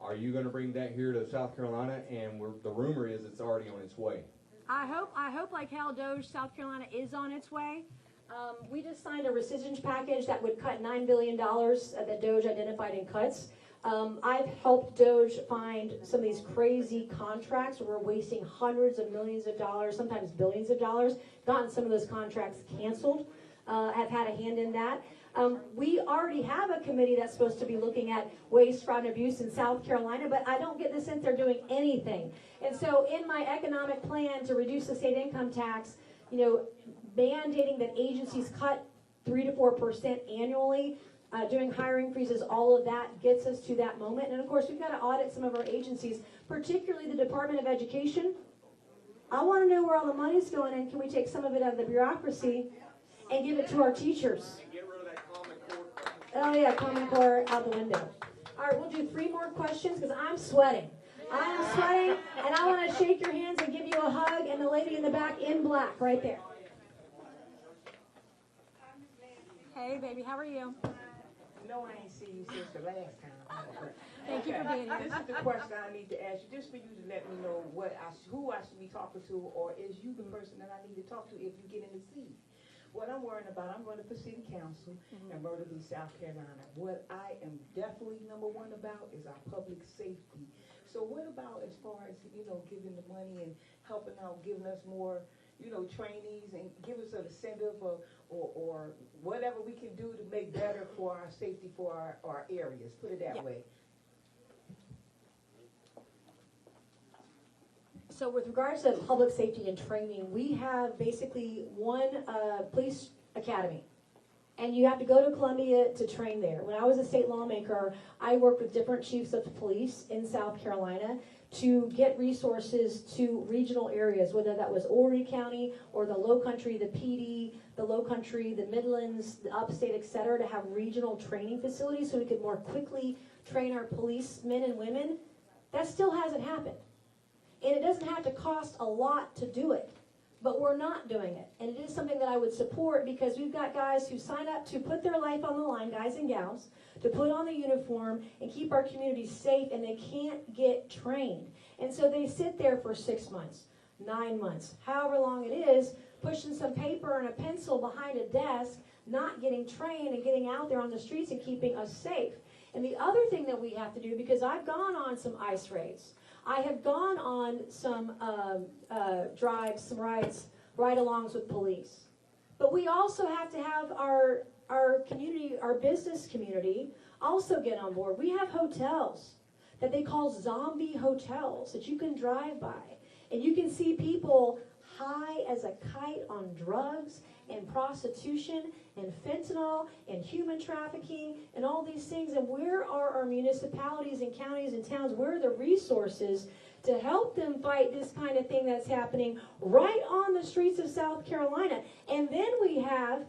G: Are you going to bring that here to South Carolina? And the rumor is it's already on its way.
F: I hope like hell Doge, South Carolina is on its way.
B: We just signed a rescission package that would cut $9 billion that Doge identified in cuts. I've helped Doge find some of these crazy contracts where we're wasting hundreds of millions of dollars, sometimes billions of dollars, gotten some of those contracts canceled. Have had a hand in that. We already have a committee that's supposed to be looking at waste, fraud, and abuse in South Carolina, but I don't get the sense they're doing anything. And so in my economic plan to reduce the state income tax, mandating that agencies cut 3 to 4% annually, doing hiring freezes, all of that gets us to that moment. And of course, we've got to audit some of our agencies, particularly the Department of Education. I want to know where all the money's going, and can we take some of it out of the bureaucracy and give it to our teachers?
G: And get rid of that Common Core.
B: Oh yeah, Common Core out the window. All right, we'll do 3 more questions because I'm sweating. I am sweating, and I want to shake your hands and give you a hug, and the lady in the back in black right there.
F: Hey baby, how are you?
H: No, I ain't seen you since the last time.
F: Thank you for being here.
H: This is the question I need to ask you, just for you to let me know who I should be talking to, or is you the person that I need to talk to if you get in the seat? What I'm worrying about, I'm running for city council in Myrtle Beach, South Carolina. What I am definitely number one about is our public safety. So what about as far as, giving the money and helping out, giving us more, trainees and give us an incentive or whatever we can do to make better for our safety for our areas, put it that way.
B: So with regards to public safety and training, we have basically one police academy. And you have to go to Columbia to train there. When I was a state lawmaker, I worked with different chiefs of police in South Carolina to get resources to regional areas, whether that was Horry County or the Low Country, the PD, the Low Country, the Midlands, the Upstate, et cetera, to have regional training facilities so we could more quickly train our policemen and women. That still hasn't happened. And it doesn't have to cost a lot to do it. But we're not doing it. And it is something that I would support because we've got guys who sign up to put their life on the line, guys and gals, to put on the uniform and keep our communities safe, and they can't get trained. And so they sit there for 6 months, 9 months, however long it is, pushing some paper and a pencil behind a desk, not getting trained and getting out there on the streets and keeping us safe. And the other thing that we have to do, because I've gone on some ICE raids, I have gone on some drives, some rides, ride-alongs with police. But we also have to have our community, our business community, also get on board. We have hotels that they call zombie hotels that you can drive by. And you can see people high as a kite on drugs and prostitution and fentanyl and human trafficking and all these things. And where are our municipalities and counties and towns? Where are the resources to help them fight this kind of thing that's happening right on the streets of South Carolina? And then we know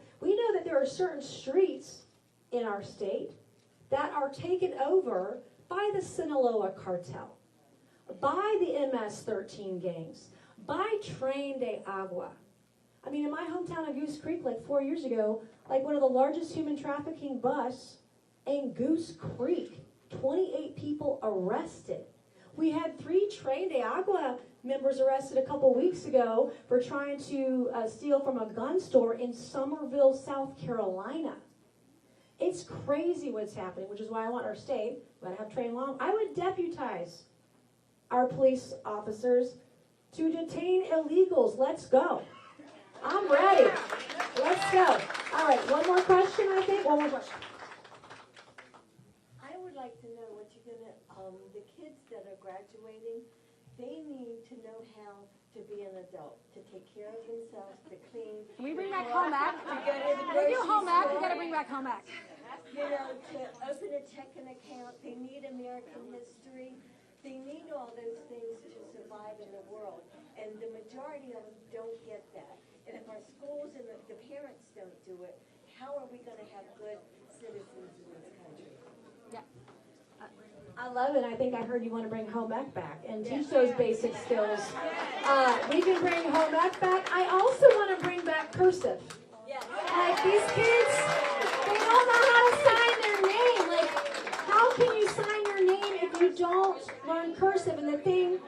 B: that there are certain streets in our state that are taken over by the Sinaloa cartel, by the MS-13 gangs, by Tren de Agua. I mean, in my hometown of Goose Creek, like 4 years ago, like one of the largest human trafficking busts in Goose Creek, 28 people arrested. We had 3 Tren de Agua members arrested a couple weeks ago for trying to steal from a gun store in Summerville, South Carolina. It's crazy what's happening, which is why I want our state, when I have trained long, I would deputize our police officers to detain illegals. Let's go. I'm ready. Let's go. All right, one more question, I think. One more question.
I: I would like to know what you're gonna, the kids that are graduating, they need to know how to be an adult, to take care of themselves, to clean.
F: Can we bring back home ec?
I: To go to the
F: We do
I: grocery
F: home ec, we
I: store,
F: gotta bring back home ec.
I: you know, to open a checking account. They need American history. They need all those things to survive in the world. And the majority of them don't get that. And if our schools and the parents don't do it, how are we gonna have good citizens in this country?
F: Yeah.
B: I love it. I think I heard you want to bring home ec back and teach those basic skills. We can bring home ec back. I also want to bring back cursive. Like these kids, they don't know how to sign their name. Like, how can you sign your name if you don't learn cursive? And the thing,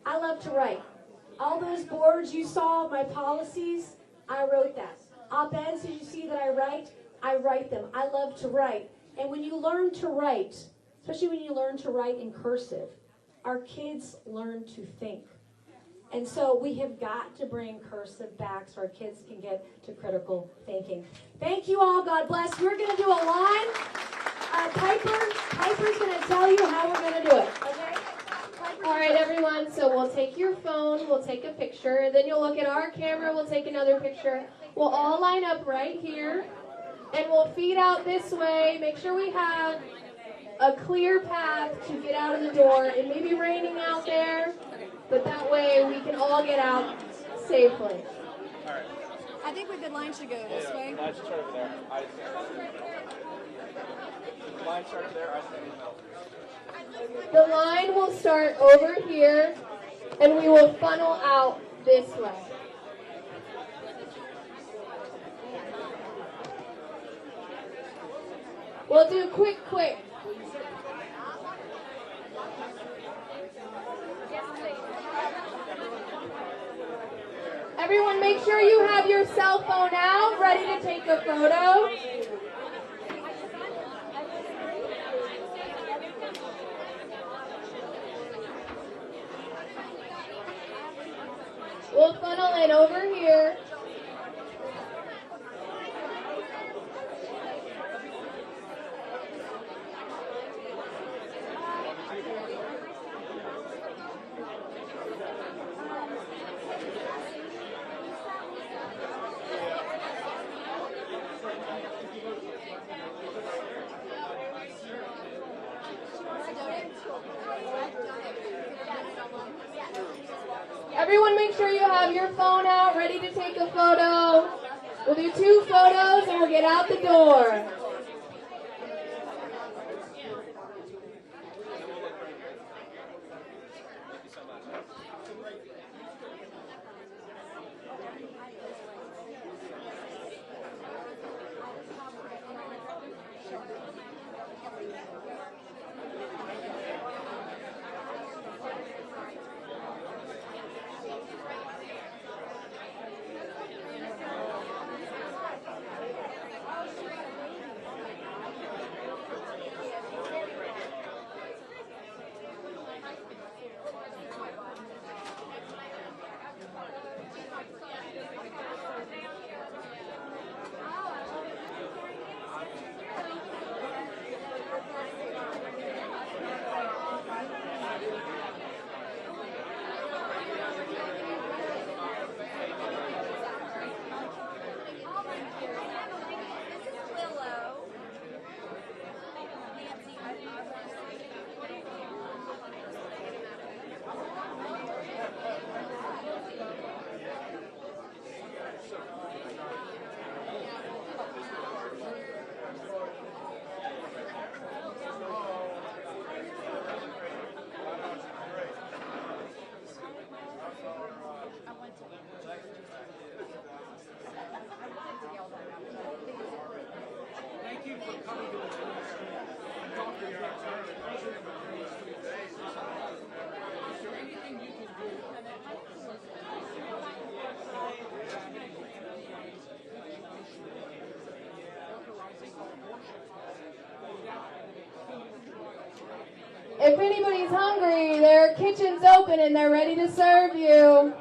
B: I love to write. All those boards you saw, my policies, I wrote that. Op-eds, did you see that I write them. I love to write. And when you learn to write, especially when you learn to write in cursive, our kids learn to think. And so we have got to bring cursive back so our kids can get to critical thinking. Thank you all. God bless. We're going to do a line. Piper's going to tell you how we're going to do it. Okay?
J: All right, everyone, so we'll take your phone, we'll take a picture, then you'll look at our camera, we'll take another picture. We'll all line up right here, and we'll feed out this way. Make sure we have a clear path to get out of the door. It may be raining out there, but that way we can all get out safely.
F: I think the line should go this way.
K: Line should start over there. Line start over there.
J: The line will start over here, and we will funnel out this way. We'll do quick. Everyone, make sure you have your cell phone out, ready to take a photo. We'll funnel in over here. Everyone make sure you have your phone out, ready to take a photo. We'll do 2 photos and we'll get out the door. If anybody's hungry, their kitchen's open and they're ready to serve you.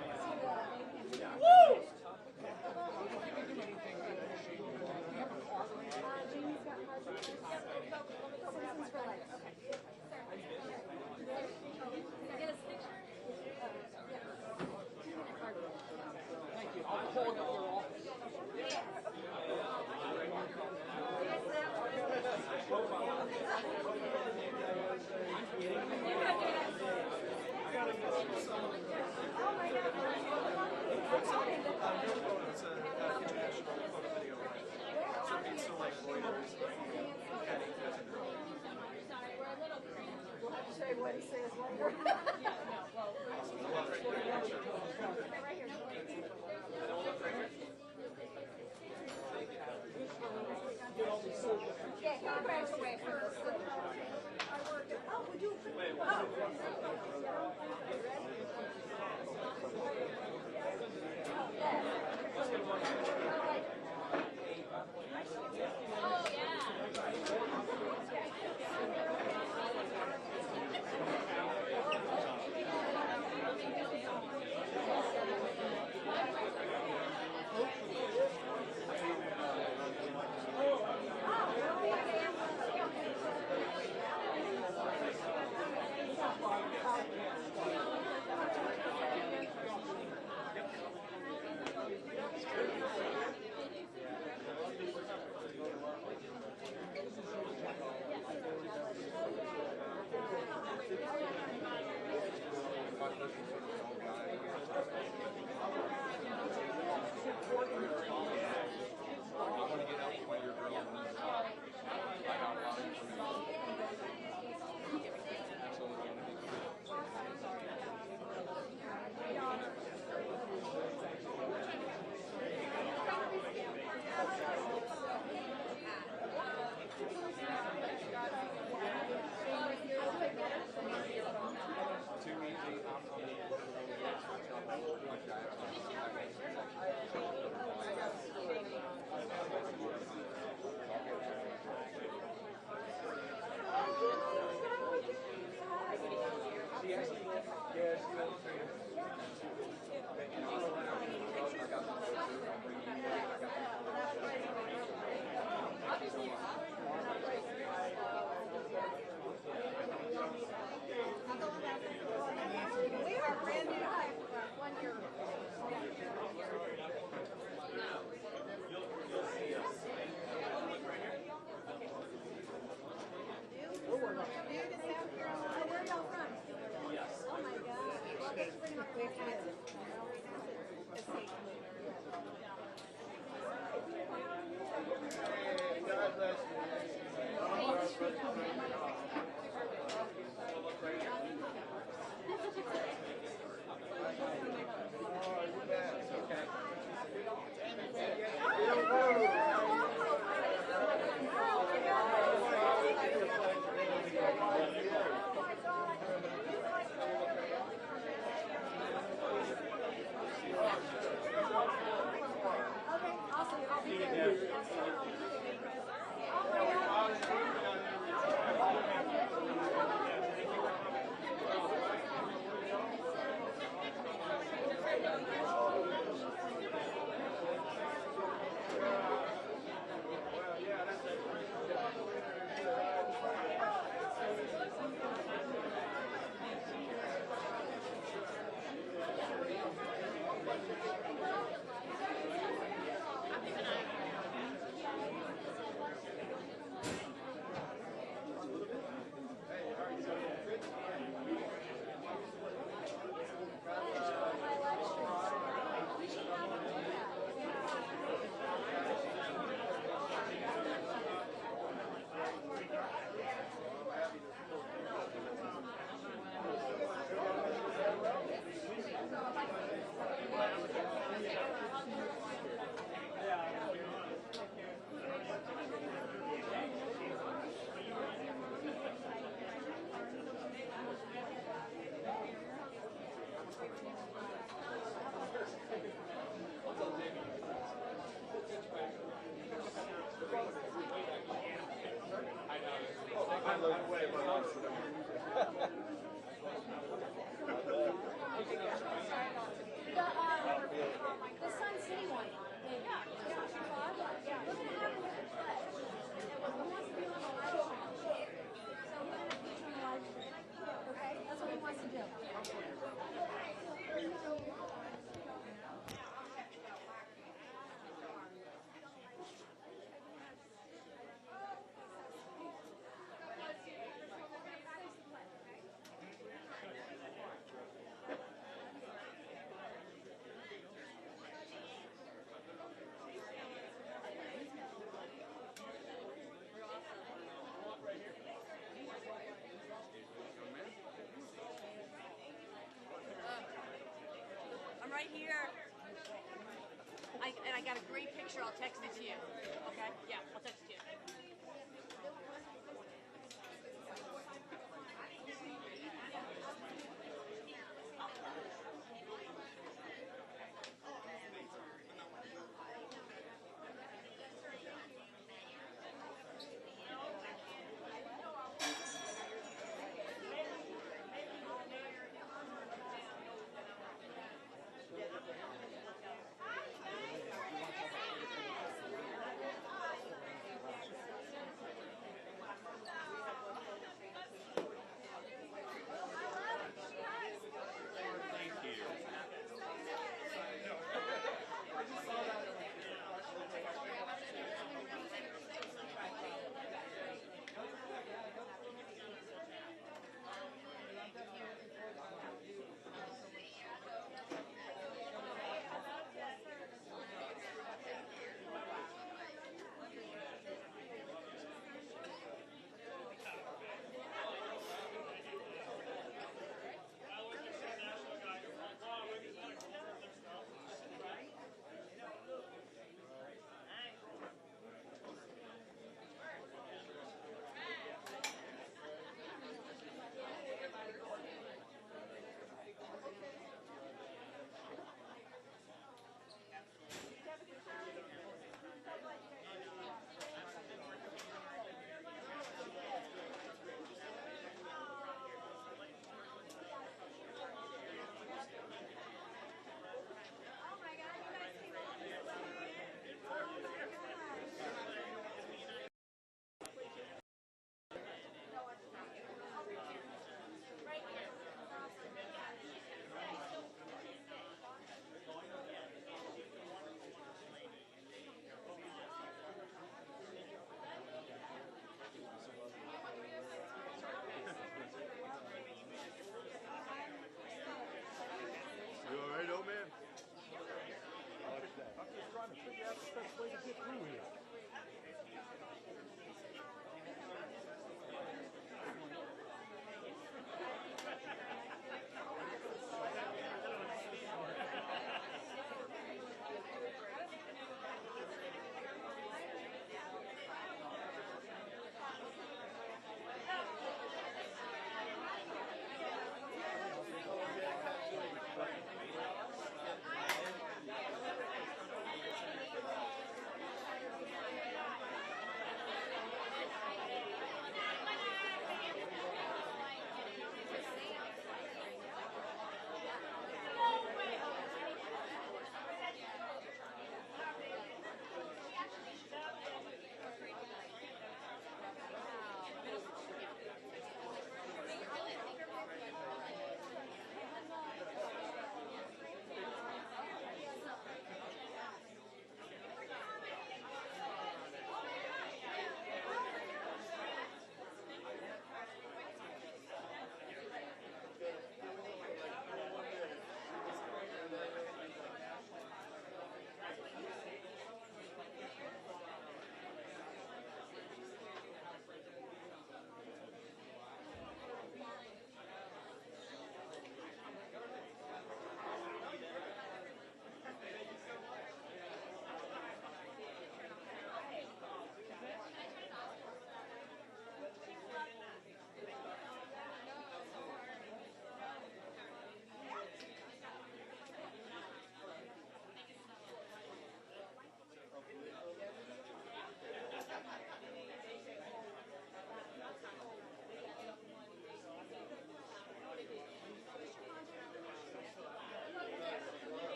F: I got a great picture. I'll text it to you. Okay? Yeah, I'll text it to you.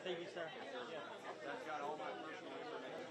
D: TV star.
K: That's got all my personal information.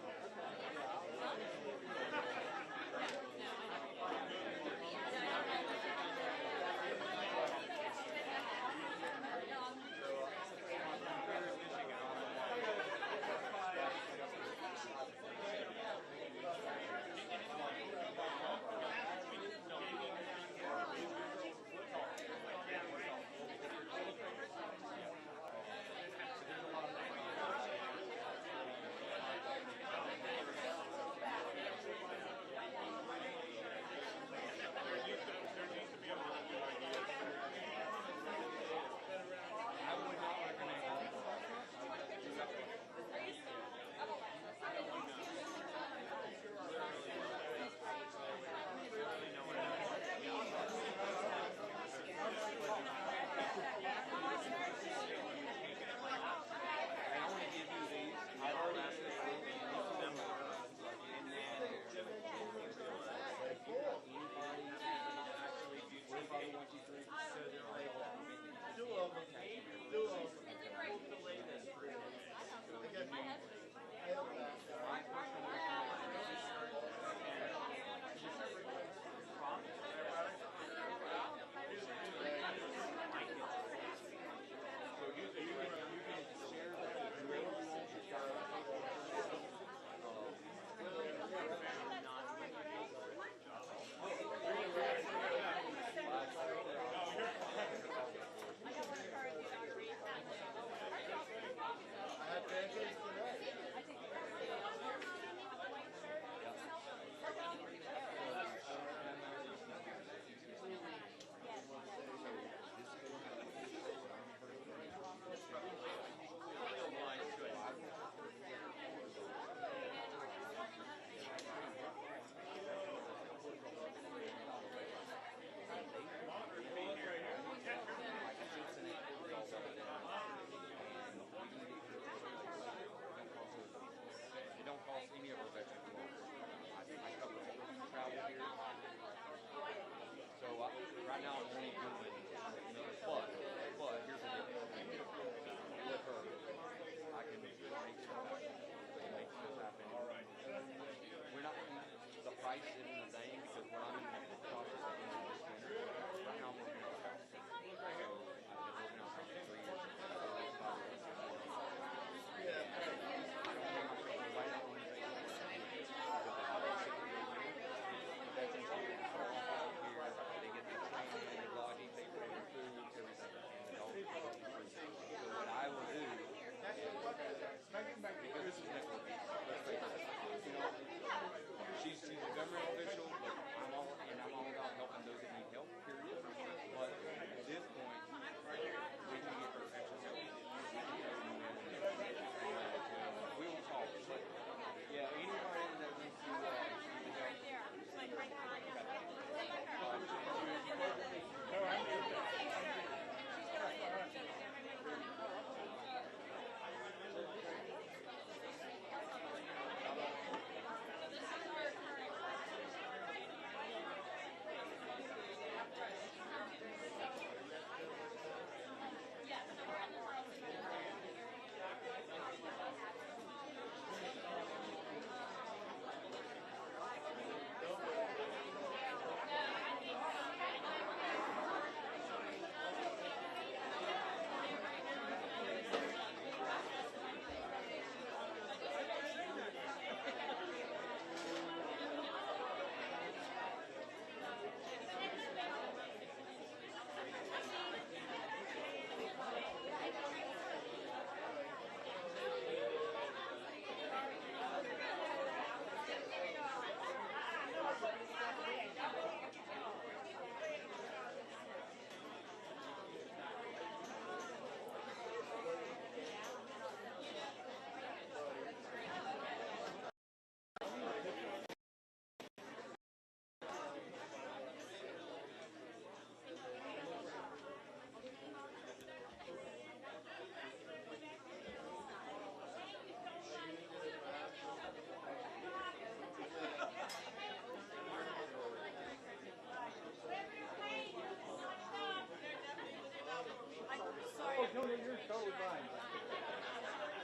L: Junior, you're totally fine.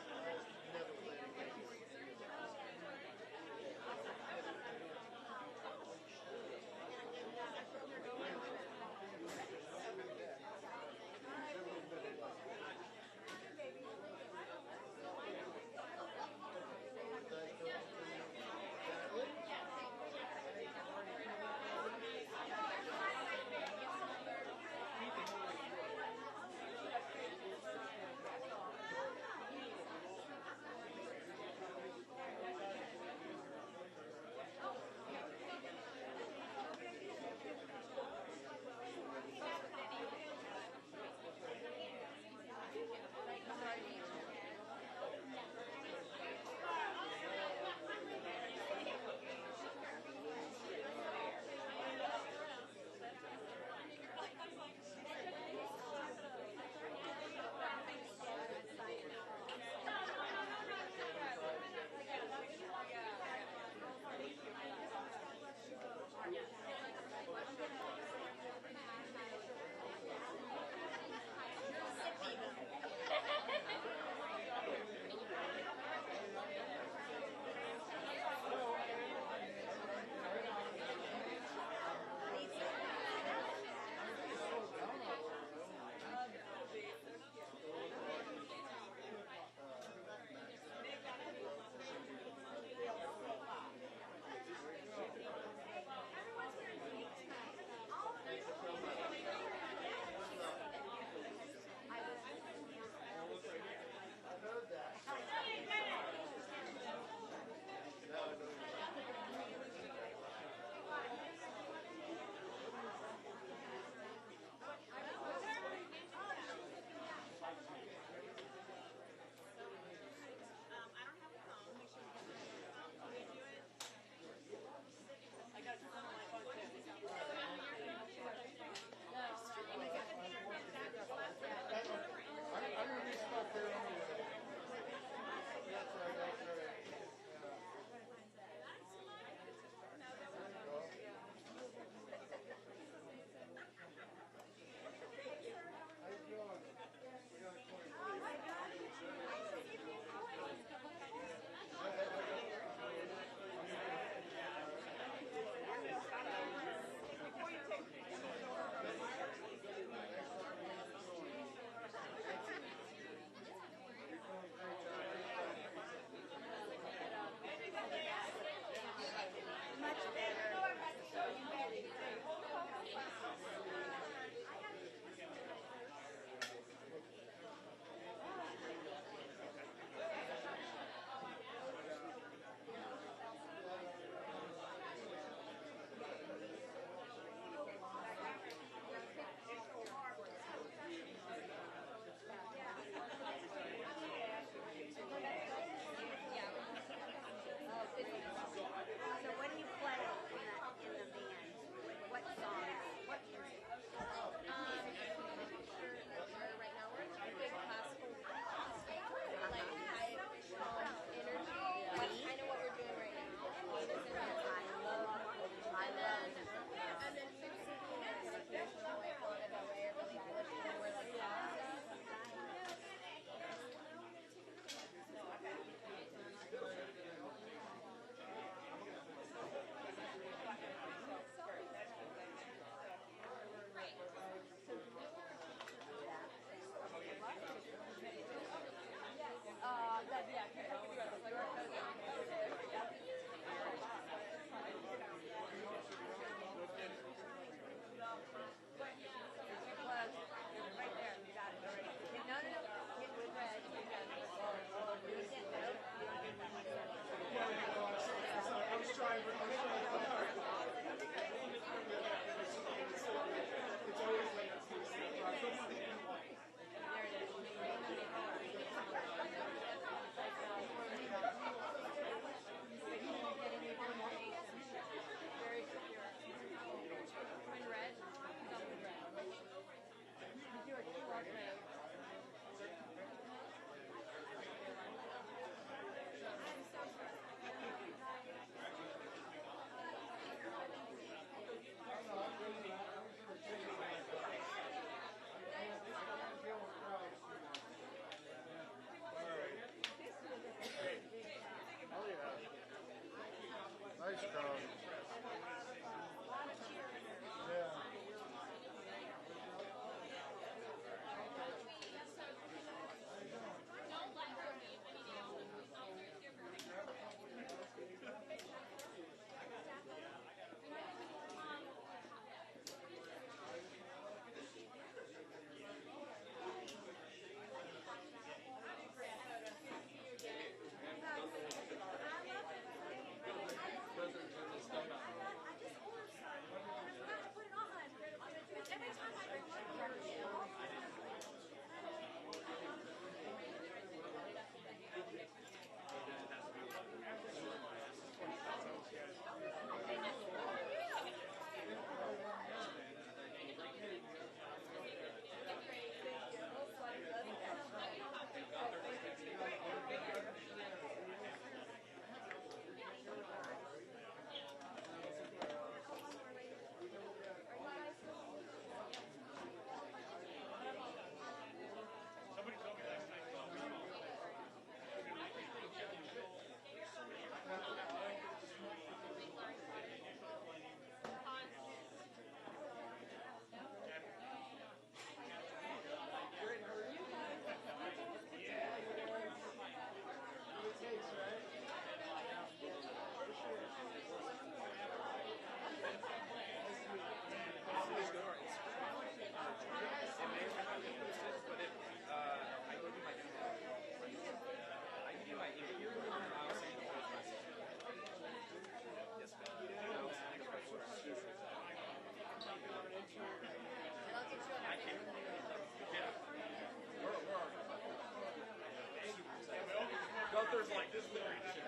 K: cameras like this would reach.